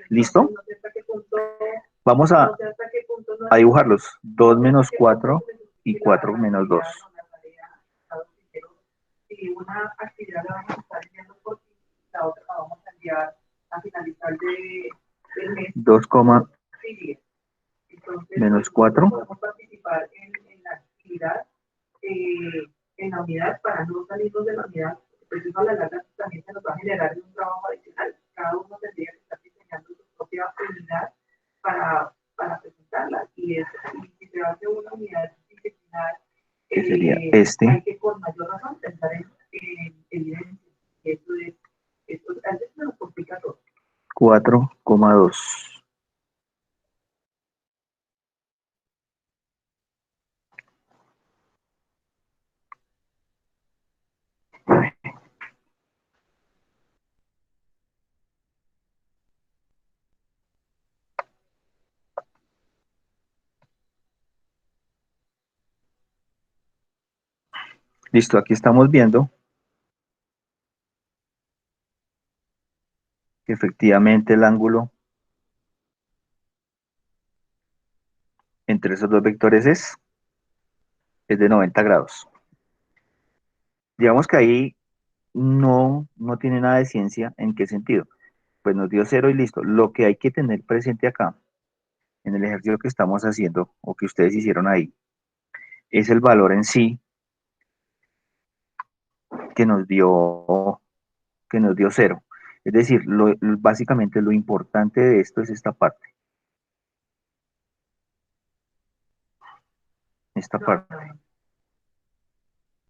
¿Listo? Vamos a dibujarlos. 2 menos 4 y 4 menos 2. Dos coma menos 4 que sería este. 4,2. Listo, aquí estamos viendo que efectivamente el ángulo entre esos dos vectores es de 90 grados. Digamos que ahí no tiene nada de ciencia. ¿En qué sentido? Pues nos dio cero y listo. Lo que hay que tener presente acá, en el ejercicio que estamos haciendo, o que ustedes hicieron ahí, es el valor en sí que nos dio, que nos dio cero. Es decir, básicamente lo importante de esto es esta parte. Esta parte.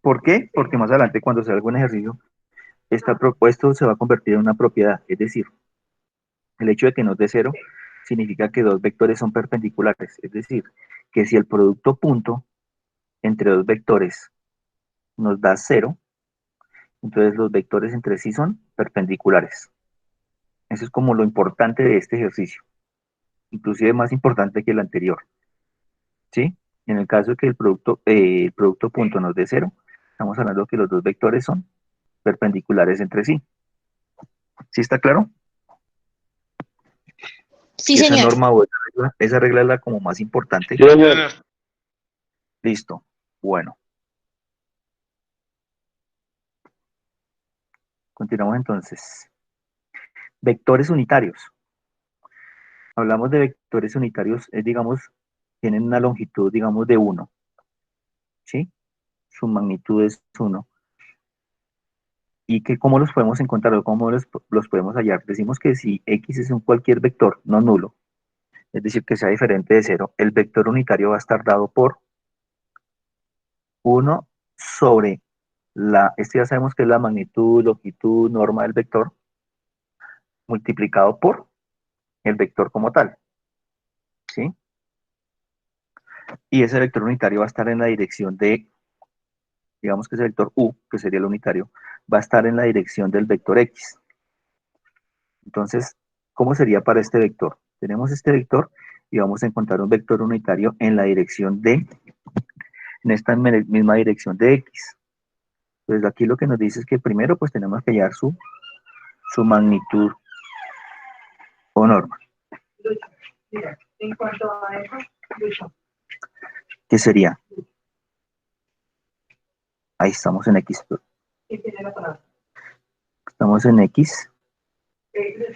¿Por qué? Porque más adelante, cuando se haga algún ejercicio, esto se va a convertir en una propiedad. Es decir, el hecho de que nos dé cero significa que dos vectores son perpendiculares. Es decir, que si el producto punto entre dos vectores nos da cero, entonces los vectores entre sí son perpendiculares. Eso es como lo importante de este ejercicio, inclusive más importante que el anterior, ¿sí? En el caso de que el producto punto nos dé cero, estamos hablando que los dos vectores son perpendiculares entre sí. ¿Sí está claro? Sí, Esa señor. norma o esa regla es la como más importante. Sí, señor. Listo. Bueno, continuamos entonces. Vectores unitarios. Hablamos de vectores unitarios, digamos, tienen una longitud, digamos, de 1, ¿sí? Su magnitud es 1. ¿Y que cómo los podemos encontrar o cómo los podemos hallar? Decimos que si X es un cualquier vector no nulo, es decir, que sea diferente de 0, el vector unitario va a estar dado por 1 sobre esto ya sabemos que es la magnitud, longitud, norma del vector, multiplicado por el vector como tal, ¿sí? Y ese vector unitario va a estar en la dirección de, digamos que ese vector U, que sería el unitario, va a estar en la dirección del vector X. Entonces, ¿cómo sería para este vector? Tenemos este vector y vamos a encontrar un vector unitario en la dirección de, en esta misma dirección de X. Entonces aquí lo que nos dice es que primero pues tenemos que hallar su magnitud o norma. Mira, en cuanto a eso, Lucho, ¿Qué sería? Ahí estamos en X. ¿quién tiene la palabra? Estamos en X.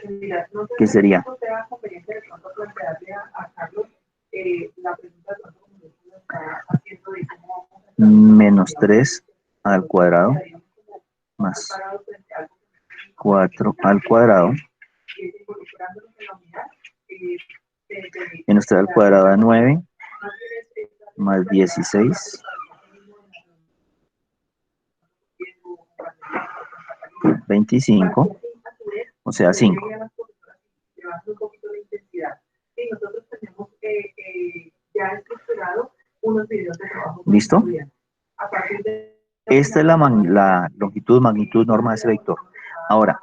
Mira, no sé ¿Qué si sería? sea conveniente de pronto plantearle a Carlos la pregunta de pronto como lo está haciendo de cómo vamos a Menos 3 al cuadrado más 4 al cuadrado involucrándonos en la unidad. menos 3 al cuadrado da 9 más 16 25, o sea 5. Llevando un poquito de intensidad. Sí, nosotros tenemos ya estructurado unos videos de trabajo. ¿Listo? A partir de Esta es la longitud, magnitud, norma de ese vector. Ahora,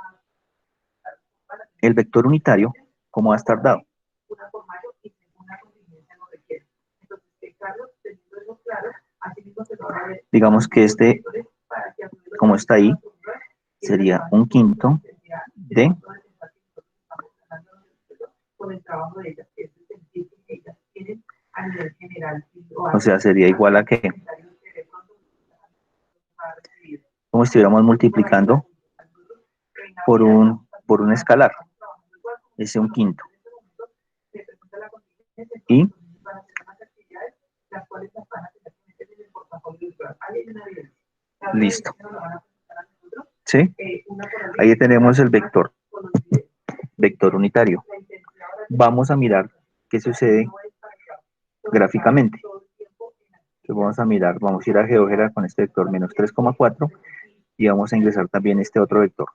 el vector unitario, ¿cómo va a estar dado? una formación y ninguna contingencia lo requiere. Entonces, Carlos, teniendo eso claro, así mismo se va a ver. Digamos que este, como está ahí, sería un quinto de, con el trabajo de ellas, que es el sentido que ellas tienen a nivel general. o sea, sería igual a que, como si estuviéramos multiplicando por un escalar, ese un quinto. Y listo. ¿Sí? Ahí tenemos el vector unitario. Vamos a mirar qué sucede gráficamente. Entonces vamos a mirar, vamos a ir a GeoGebra con este vector menos 3,4 y vamos a ingresar también este otro vector.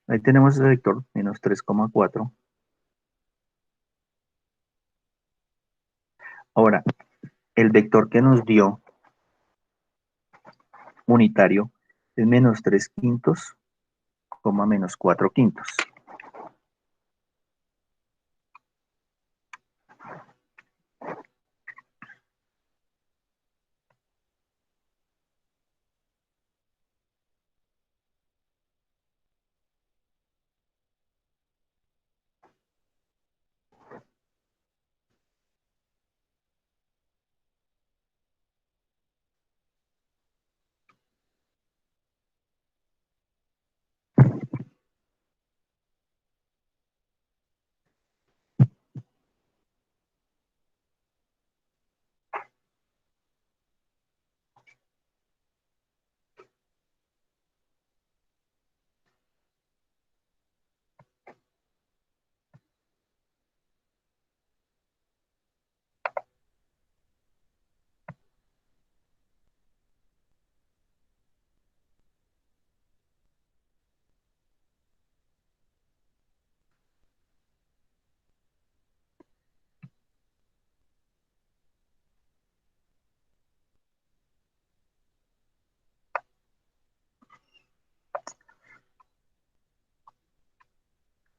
Ahí tenemos ese vector, menos 3,4. Ahora, el vector que nos dio unitario es menos 3 quintos, coma menos 4 quintos.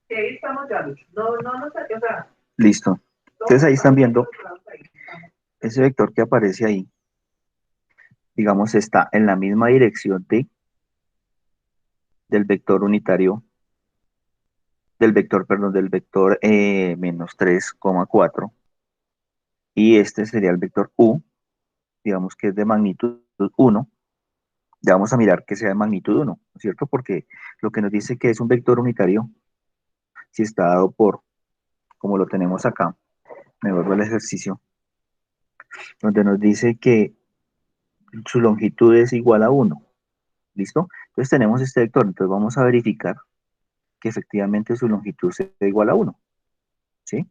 Que ahí estamos ya, Lucho. No, no, no, o sea, Listo. Entonces ahí están viendo ese vector que aparece ahí. Digamos, está en la misma dirección del vector unitario, del vector, perdón, del vector menos 3,4. Y este sería el vector U, digamos que es de magnitud 1. Ya vamos a mirar que sea de magnitud 1, ¿no es cierto? Porque lo que nos dice que es un vector unitario, si está dado por, como lo tenemos acá, me vuelvo al ejercicio, donde nos dice que su longitud es igual a 1. ¿Listo? Entonces tenemos este vector, entonces vamos a verificar que efectivamente su longitud sea igual a 1, ¿sí?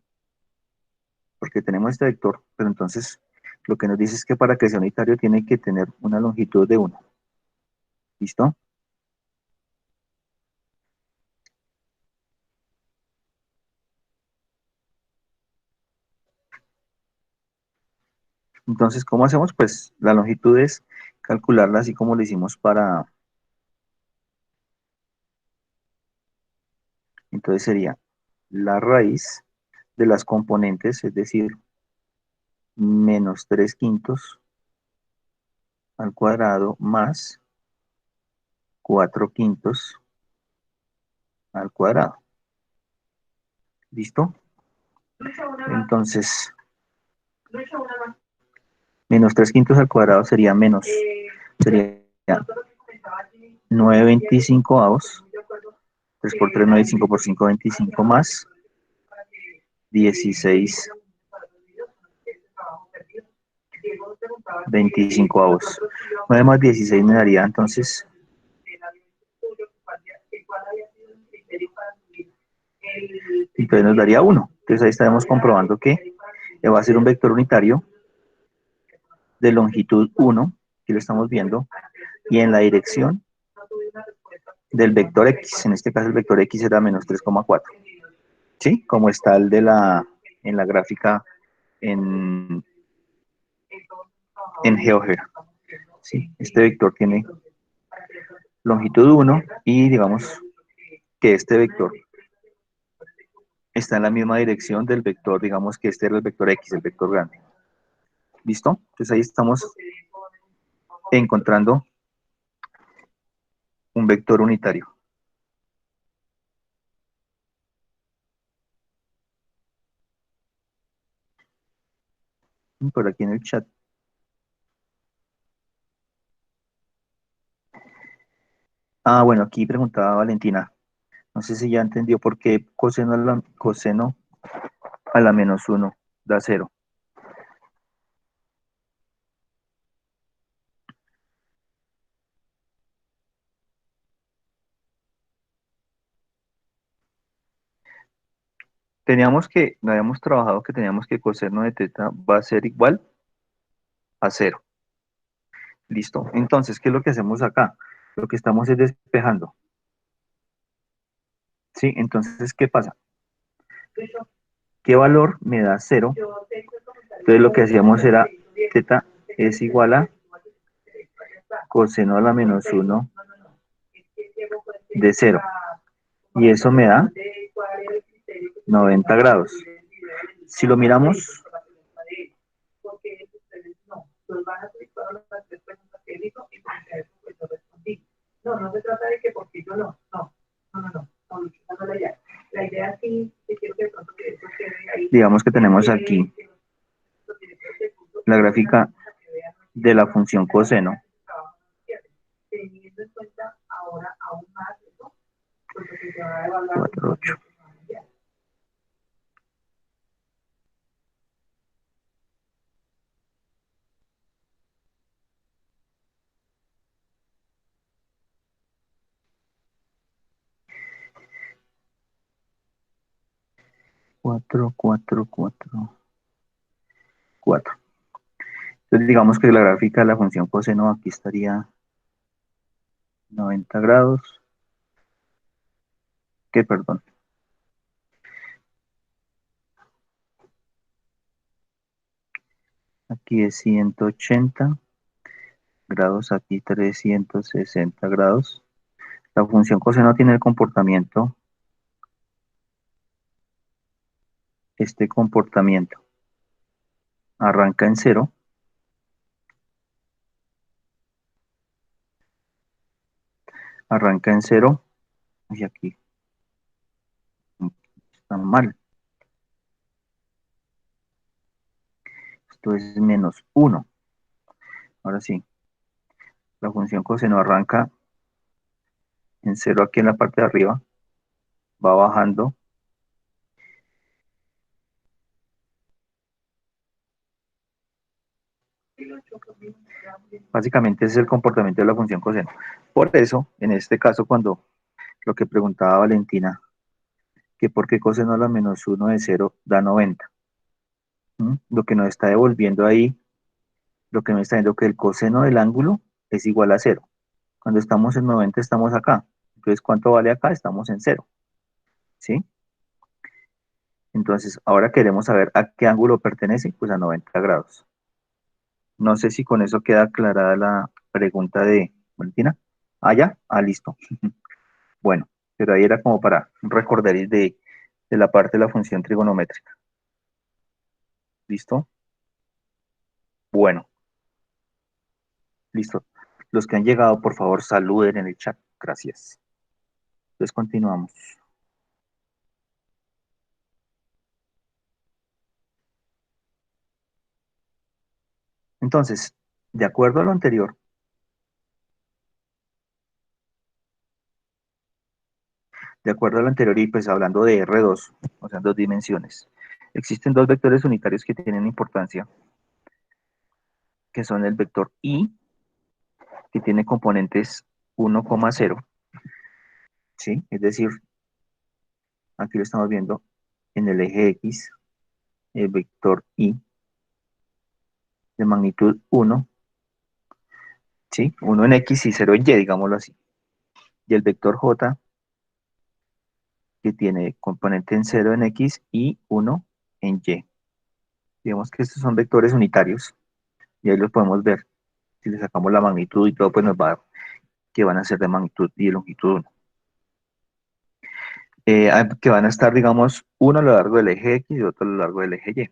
Porque tenemos este vector, pero entonces lo que nos dice es que para que sea unitario tiene que tener una longitud de 1. ¿Listo? Entonces, ¿cómo hacemos? Pues la longitud es calcularla así como lo hicimos para... Entonces sería la raíz de las componentes, es decir, menos 3 quintos al cuadrado más 4 quintos al cuadrado. ¿Listo? Entonces, menos 3 quintos al cuadrado sería menos, sería 9,25 avos. 3 por 3, 9, 5 por 5, 25 más 16, 25 avos. 9 más 16 me daría entonces, nos daría 1. Entonces ahí estaremos comprobando que va a ser un vector unitario de longitud 1, que lo estamos viendo, y en la dirección del vector X. En este caso el vector X era menos 3,4. ¿Sí? Como está el de en la gráfica en GeoGebra. ¿Sí? Este vector tiene longitud 1 y digamos que este vector está en la misma dirección del vector, digamos que este era el vector X, el vector grande. ¿Listo? Entonces ahí estamos encontrando un vector unitario. Por aquí en el chat. Ah, bueno, aquí preguntaba Valentina. No sé si ya entendió por qué coseno a la menos 1 da 0. No habíamos trabajado que teníamos que coseno de teta va a ser igual a 0. ¿Listo? Entonces, ¿qué es lo que hacemos acá? Lo que estamos es despejando. ¿Sí? Entonces, ¿qué pasa? ¿Qué valor me da 0? Entonces, lo que hacíamos era teta es igual a coseno a la menos 1 de 0. Y eso me da 90 grados. Si lo miramos, porque ustedes no, los van a subir todas las tres preguntas que dijo y pues a eso pues yo respondí. No, no se trata de que porque yo no, Lucho, esa no es la idea. La idea sí, que quiero que de pronto que eso quede ahí. digamos que tenemos aquí la gráfica de la función coseno. Teniendo en cuenta ahora aún más eso, pues lo que se va a evaluar. 4, 8. Cuatro. Entonces digamos que la gráfica de la función coseno aquí estaría 90 grados. Que perdón. Aquí es 180 grados, aquí 360 grados. La función coseno tiene el comportamiento, este comportamiento. Arranca en 0. Arranca en 0. Y aquí está mal. Esto es menos 1. Ahora sí. La función coseno arranca en 0 aquí en la parte de arriba. Va bajando. Básicamente ese es el comportamiento de la función coseno. Por eso, en este caso, cuando lo que preguntaba Valentina, que por qué coseno a la menos 1 de 0 da 90. Lo que nos está devolviendo ahí, lo que me está diciendo que el coseno del ángulo es igual a 0. Cuando estamos en 90 estamos acá. Entonces, ¿cuánto vale acá? Estamos en 0. ¿Sí? Entonces, ahora queremos saber a qué ángulo pertenece, pues a 90 grados. No sé si con eso queda aclarada la pregunta de Valentina. Ah, ya, listo. Bueno, pero ahí era como para recordar de la parte de la función trigonométrica. ¿Listo? Bueno, listo. Los que han llegado, por favor, saluden en el chat. Gracias. Entonces continuamos. Entonces, de acuerdo a lo anterior, y pues hablando de R2, o sea, 2 dimensiones, existen 2 vectores unitarios que tienen importancia, que son el vector I, que tiene componentes 1,0, ¿sí? Es decir, aquí lo estamos viendo en el eje X, el vector I de magnitud 1, ¿sí? 1 en X y 0 en Y, digámoslo así. Y el vector J, que tiene componente en 0 en X y 1 en Y. Digamos que estos son vectores unitarios, y ahí los podemos ver. Si le sacamos la magnitud y todo, pues nos va a dar que van a ser de magnitud y de longitud 1. Que van a estar, digamos, uno a lo largo del eje X y otro a lo largo del eje Y.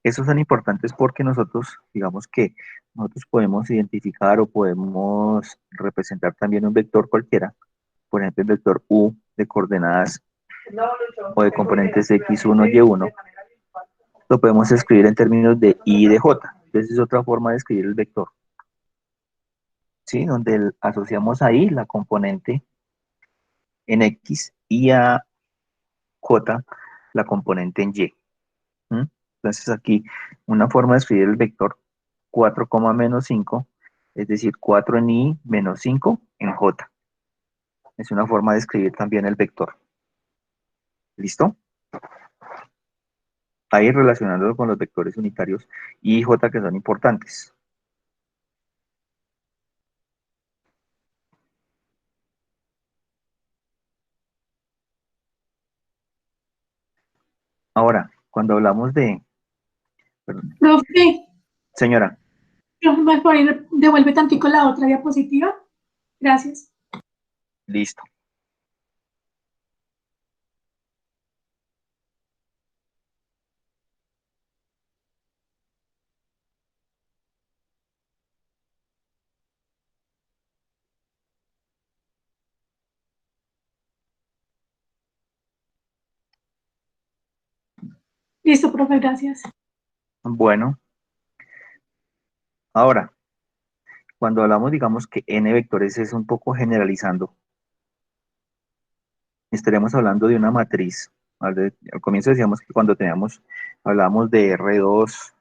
Esos son importantes porque nosotros, digamos que nosotros podemos identificar o podemos representar también un vector cualquiera, por ejemplo, el vector U de coordenadas o de componentes X1, Y1, lo podemos escribir en términos de I y de J. Entonces es otra forma de escribir el vector, ¿sí? Donde asociamos ahí la componente en X y a J la componente en Y. Entonces aquí una forma de escribir el vector 4, menos 5, es decir, 4 en I menos 5 en J. Es una forma de escribir también el vector. ¿Listo? Ahí relacionándolo con los vectores unitarios I y J que son importantes. Ahora, cuando hablamos de... Perdón, Profe, señora, ¿me devuelve tantico la otra diapositiva? Gracias. Listo. Listo, profe, gracias. Bueno, ahora, cuando hablamos, digamos que n vectores es un poco generalizando, estaremos hablando de una matriz. Al comienzo decíamos que cuando hablábamos de R2,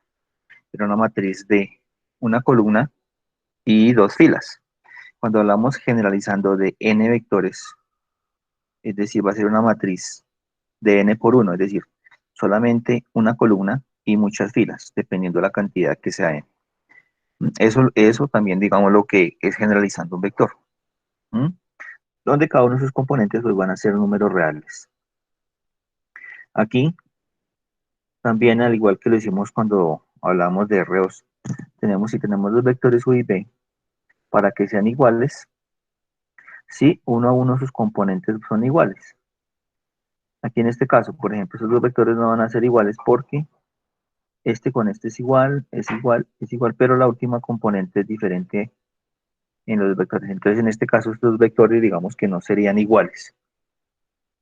era una matriz de una columna y dos filas. Cuando hablamos generalizando de n vectores, es decir, va a ser una matriz de n por 1, es decir, solamente una columna y muchas filas, dependiendo de la cantidad que sea n. Eso también, digamos, lo que es generalizando un vector, ¿m? Donde cada uno de sus componentes pues, van a ser números reales. Aquí, también, al igual que lo hicimos cuando hablamos de R2, si tenemos los vectores U y B, para que sean iguales, si uno a uno sus componentes son iguales. Aquí en este caso, por ejemplo, esos dos vectores no van a ser iguales porque este con este es igual, es igual, es igual, pero la última componente es diferente en los vectores. Entonces, en este caso, estos vectores, digamos que no serían iguales,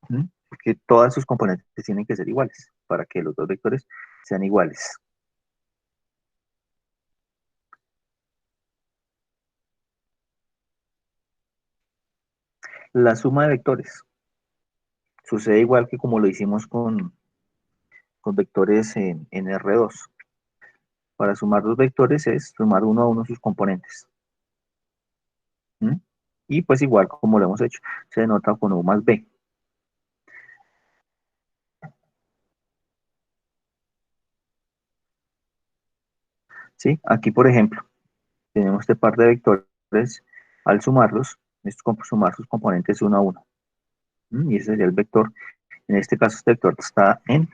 ¿m? Porque todas sus componentes tienen que ser iguales para que los dos vectores sean iguales. La suma de vectores sucede igual que como lo hicimos con vectores en R2. Para sumar dos vectores es sumar uno a uno sus componentes. ¿M? Y pues igual como lo hemos hecho, se denota con U más B. ¿Sí? Aquí, por ejemplo, tenemos este par de vectores, al sumarlos, es sumar sus componentes uno a uno. Y ese sería el vector. En este caso, este vector está en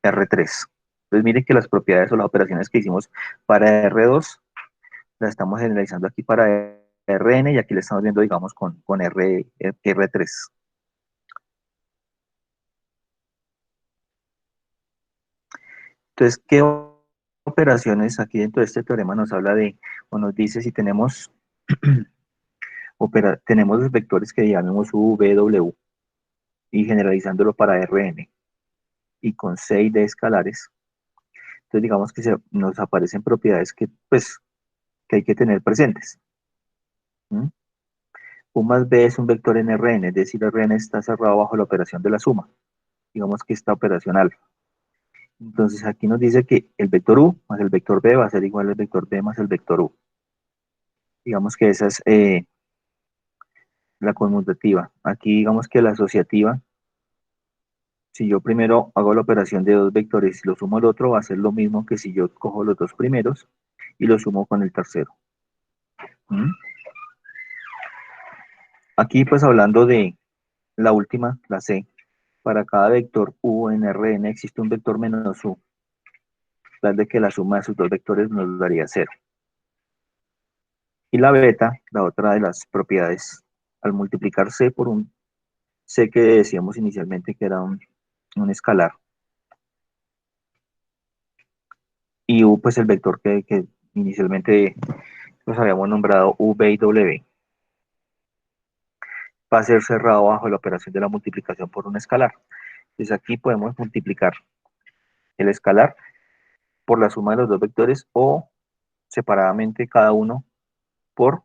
R3. Entonces, miren que las propiedades o las operaciones que hicimos para R2 las estamos generalizando aquí para Rn y aquí le estamos viendo, digamos, con R3. Entonces, ¿qué operaciones aquí dentro de este teorema nos habla de, o nos dice si tenemos, tenemos los vectores que llamemos U, V, W y generalizándolo para Rn y con C y D escalares? Entonces, digamos que nos aparecen propiedades que, pues, que hay que tener presentes. ¿Mm? U más B es un vector en Rn, es decir, Rn está cerrado bajo la operación de la suma. Digamos que esta operación alfa. Entonces aquí nos dice que el vector U más el vector B va a ser igual al vector B más el vector U. Digamos que esa es la conmutativa. Aquí digamos que la asociativa, si yo primero hago la operación de dos vectores y lo sumo al otro, va a ser lo mismo que si yo cojo los dos primeros y lo sumo con el tercero. ¿Mm? Aquí pues hablando de la última, la C, para cada vector U en Rn existe un vector menos U, tal de que la suma de sus dos vectores nos daría cero. Y la beta, la otra de las propiedades, al multiplicar C por un C que decíamos inicialmente que era un escalar, y U pues el vector que inicialmente nos habíamos nombrado U, B y W, va a ser cerrado bajo la operación de la multiplicación por un escalar. Entonces aquí podemos multiplicar el escalar por la suma de los dos vectores o separadamente cada uno por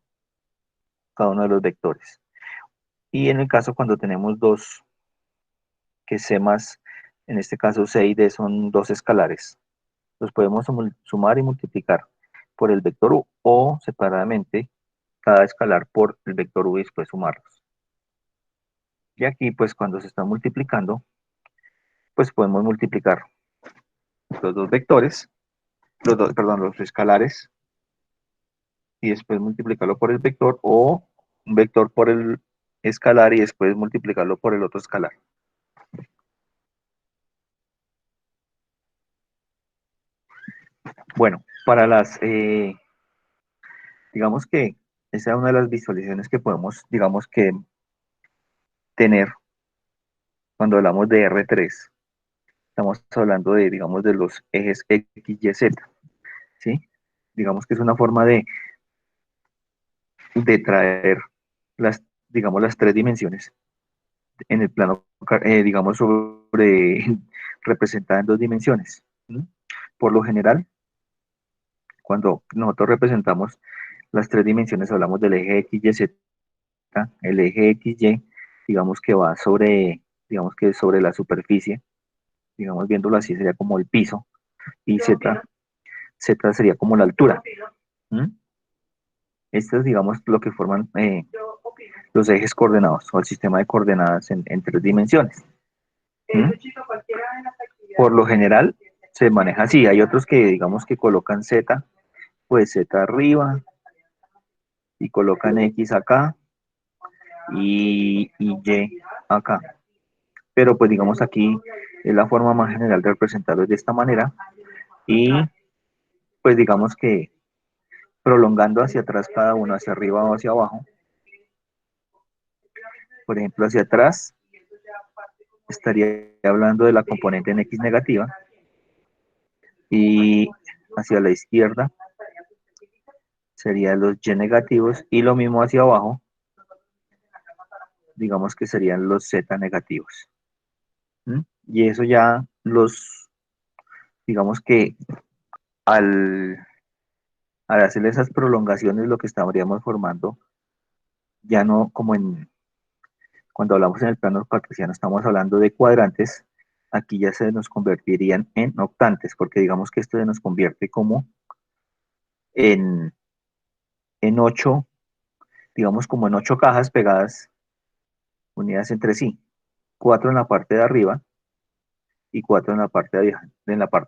cada uno de los vectores. Y en el caso cuando tenemos dos, que C más, en este caso C y D son dos escalares, los podemos sumar y multiplicar por el vector U o separadamente cada escalar por el vector U y después sumarlos. Y aquí pues cuando se está multiplicando, pues podemos multiplicar los dos vectores, perdón, los escalares y después multiplicarlo por el vector o un vector por el escalar y después multiplicarlo por el otro escalar. Bueno, digamos que esa es una de las visualizaciones que podemos, digamos que tener, cuando hablamos de R3, estamos hablando de, digamos, de los ejes X, Y, Z, ¿sí? Digamos que es una forma de traer las, digamos, las tres dimensiones en el plano, digamos, sobre, representada en dos dimensiones. ¿Sí? Por lo general, cuando nosotros representamos las tres dimensiones, hablamos del eje X, Y, Z, el eje X, Y, digamos que va sobre, digamos que sobre la superficie, digamos, viéndolo así, sería como el piso, y Z, Z sería como la altura. ¿Mm? Esto es, digamos, lo que forman los ejes coordenados o el sistema de coordenadas en tres dimensiones. ¿Mm? Por lo general se maneja así. Hay otros que, digamos, que colocan Z, pues Z arriba, y colocan X acá y Y acá. Pero pues digamos aquí es la forma más general de representarlo de esta manera y pues digamos que prolongando hacia atrás cada uno, hacia arriba o hacia abajo. Por ejemplo, hacia atrás estaría hablando de la componente en X negativa y hacia la izquierda serían los Y negativos y lo mismo hacia abajo, digamos que serían los Z negativos. ¿Mm? Y eso ya digamos que al, al hacer esas prolongaciones lo que estaríamos formando, ya no como cuando hablamos en el plano cartesiano, estamos hablando de cuadrantes, aquí ya se nos convertirían en octantes, porque digamos que esto se nos convierte como en, en ocho, digamos como en ocho cajas pegadas, unidas entre sí, cuatro en la parte de arriba y cuatro en la parte de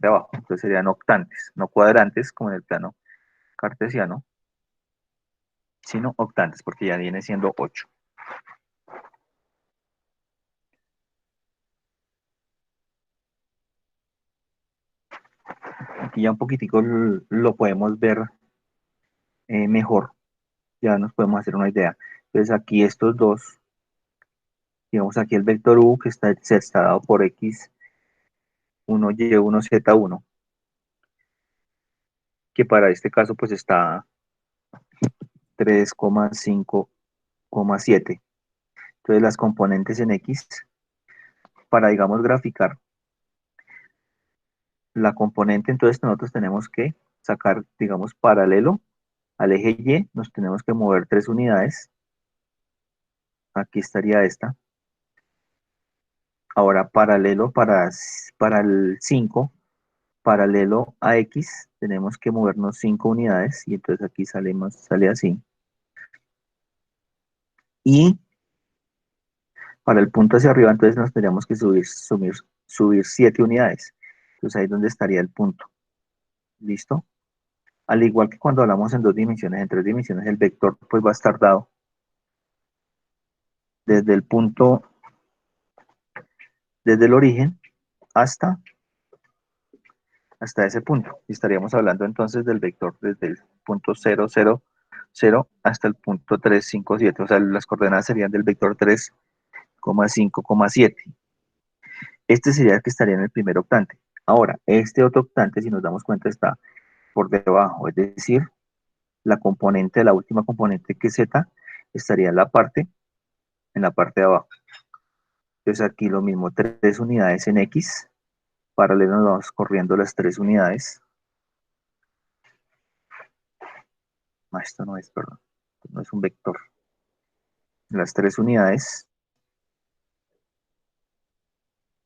abajo. Entonces serían octantes, no cuadrantes como en el plano cartesiano, sino octantes, porque ya viene siendo 8. Aquí ya un poquitico lo podemos ver mejor, ya nos podemos hacer una idea. Entonces aquí estos dos, digamos aquí el vector u que se está dado por x, 1y1, z1, que para este caso pues está 3,5,7. Entonces las componentes en x, para digamos graficar la componente, entonces nosotros tenemos que sacar, digamos, paralelo al eje Y, nos tenemos que mover 3 unidades. Aquí estaría esta. Ahora paralelo para el 5, paralelo a X, tenemos que movernos 5 unidades y entonces aquí sale así. Y para el punto hacia arriba, entonces nos tendríamos que subir 7 unidades. Entonces ahí es donde estaría el punto. ¿Listo? Al igual que cuando hablamos en dos dimensiones, en tres dimensiones, el vector pues va a estar dado desde el punto, desde el origen hasta, hasta ese punto. Y estaríamos hablando entonces del vector desde el punto 0,0,0 hasta el punto 3,5,7. O sea, las coordenadas serían del vector 3,5,7. Este sería el que estaría en el primer octante. Ahora, este otro octante, si nos damos cuenta, está por debajo, es decir, la última componente que es z, estaría en la parte de abajo. Entonces aquí lo mismo, 3 unidades en x, paralelo nos vamos corriendo las 3 unidades. No, esto no es, perdón, no es un vector. Las 3 unidades.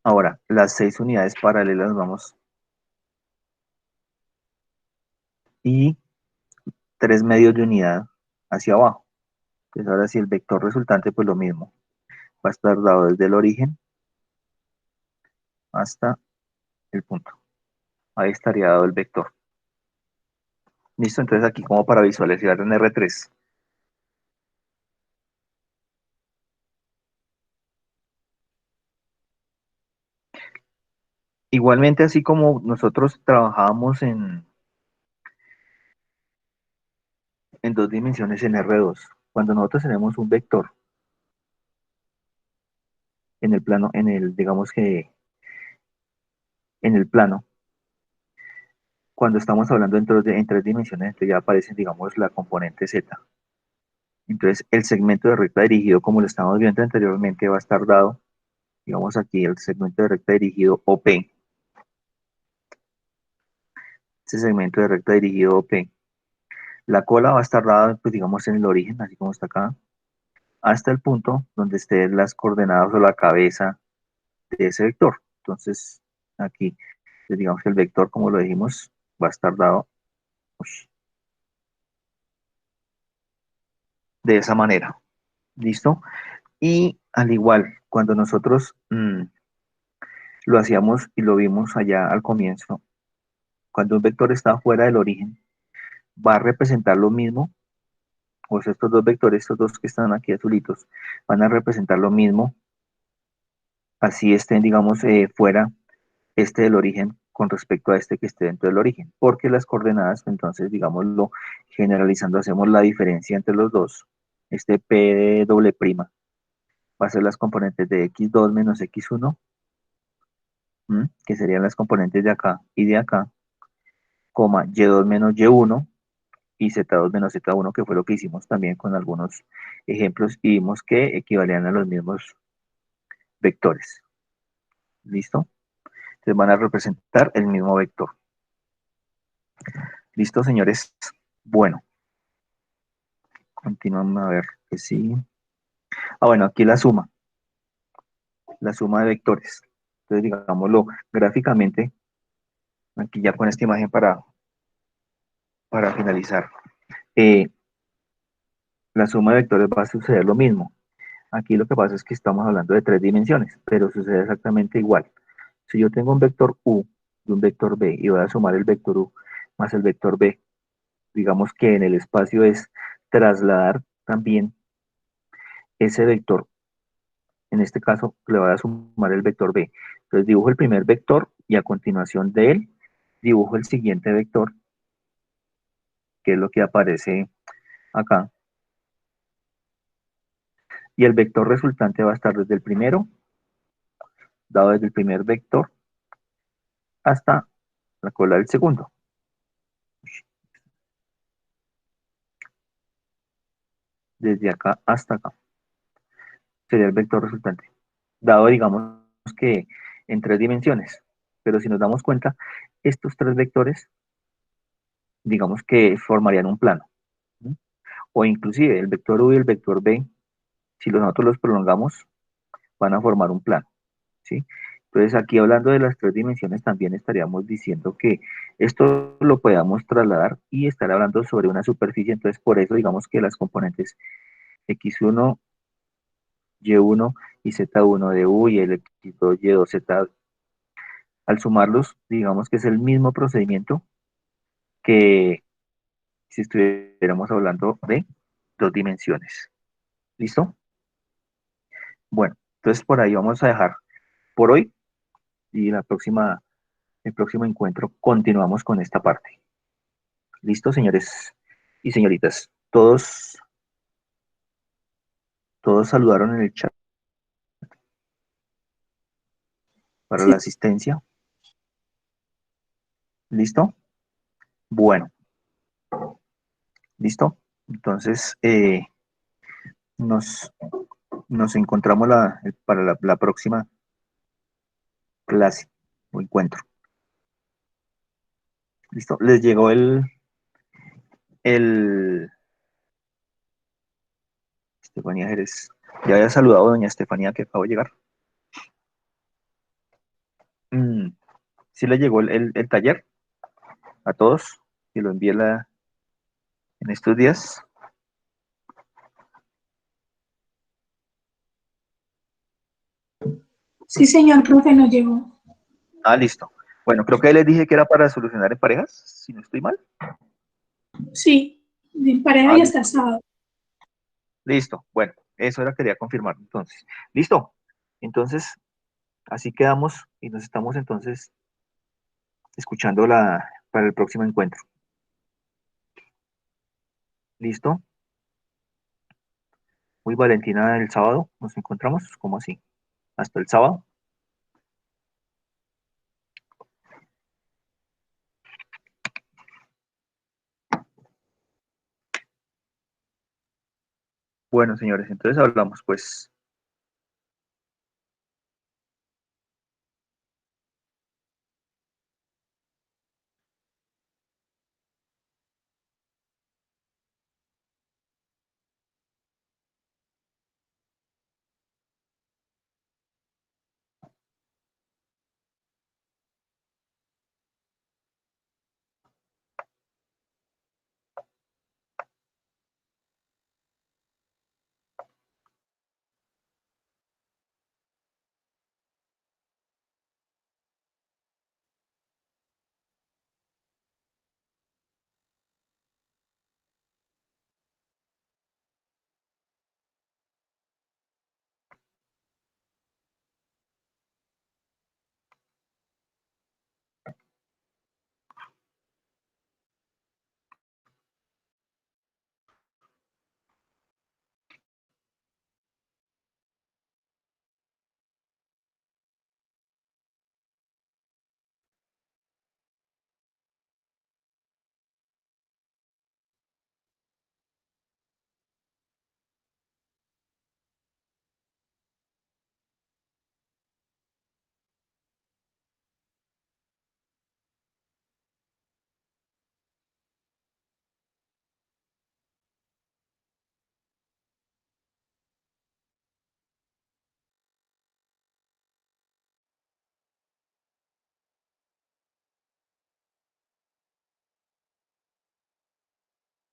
Ahora, las 6 unidades paralelas vamos y 3 medios de unidad hacia abajo. Entonces ahora sí el vector resultante, pues lo mismo. Va a estar dado desde el origen hasta el punto. Ahí estaría dado el vector. Listo, entonces aquí como para visualizar en R3. Igualmente, así como nosotros trabajábamos en dos dimensiones en R2, cuando nosotros tenemos un vector en el plano, digamos que en el plano, cuando estamos hablando en tres dimensiones, entonces ya aparece, digamos, la componente Z. Entonces, el segmento de recta dirigido, como lo estamos viendo anteriormente, va a estar dado, digamos aquí, el segmento de recta dirigido OP. Ese segmento de recta dirigido OP. La cola va a estar dada, pues, digamos, en el origen, así como está acá, hasta el punto donde estén las coordenadas o la cabeza de ese vector. Entonces, aquí, pues, digamos que el vector, como lo dijimos, va a estar dado pues, de esa manera. ¿Listo? Y al igual, cuando nosotros lo hacíamos y lo vimos allá al comienzo, cuando un vector está fuera del origen, va a representar lo mismo, o sea, estos dos vectores, estos dos que están aquí azulitos, van a representar lo mismo, así estén, digamos, fuera este del origen con respecto a este que esté dentro del origen, porque las coordenadas, entonces, digámoslo, generalizando, hacemos la diferencia entre los dos. Este P de doble prima va a ser las componentes de x2 menos x1, que serían las componentes de acá y de acá, coma, y2 menos y1 y z2 menos z1, que fue lo que hicimos también con algunos ejemplos y vimos que equivalían a los mismos vectores. ¿Listo? Entonces van a representar el mismo vector. ¿Listo, señores? Bueno, continuamos a ver que sí. Ah, bueno, aquí la suma de vectores. Entonces, digámoslo gráficamente, aquí ya con esta imagen para finalizar. La suma de vectores va a suceder lo mismo. Aquí lo que pasa es que estamos hablando de tres dimensiones, pero sucede exactamente igual. Si yo tengo un vector U y un vector B y voy a sumar el vector U más el vector B, digamos que en el espacio es trasladar también ese vector. En este caso le voy a sumar el vector B. Entonces dibujo el primer vector y a continuación de él dibujo el siguiente vector, que es lo que aparece acá. Y el vector resultante va a estar desde el primero, dado desde el primer vector, hasta la cola del segundo. Desde acá hasta acá. Sería el vector resultante. Dado, digamos, que en tres dimensiones. Pero si nos damos cuenta, estos tres vectores, digamos que formarían un plano. ¿Sí? O inclusive el vector U y el vector B, si nosotros los prolongamos, van a formar un plano. ¿Sí? Entonces aquí hablando de las tres dimensiones también estaríamos diciendo que esto lo podamos trasladar y estar hablando sobre una superficie, entonces por eso digamos que las componentes x1, y1 y z1 de u y el x2, y2, z, al sumarlos digamos que es el mismo procedimiento que si estuviéramos hablando de dos dimensiones. ¿Listo? Bueno, entonces por ahí vamos a dejar por hoy y el próximo encuentro continuamos con esta parte. ¿Listo, señores y señoritas? Todos saludaron en el chat para Sí, la asistencia. ¿Listo? Bueno, ¿listo? Entonces, nos, nos encontramos para la próxima clase o encuentro. ¿Listo? Les llegó el Estefanía Jerez. Ya había saludado a doña Estefanía que acabo de llegar. Sí le llegó el taller a todos y lo envié en estos días. sí, señor profe, nos llegó. Ah, listo. Bueno, creo que les dije que era para solucionar en parejas, si no estoy mal. Sí, en pareja Ah, y hasta listo. el sábado. Listo. Bueno, eso era quería confirmar entonces. Listo. Entonces, así quedamos y nos estamos entonces escuchando para el próximo encuentro. ¿Listo? Muy Valentina el sábado. Nos encontramos. ¿Cómo así? Hasta el sábado. Bueno, señores, entonces hablamos pues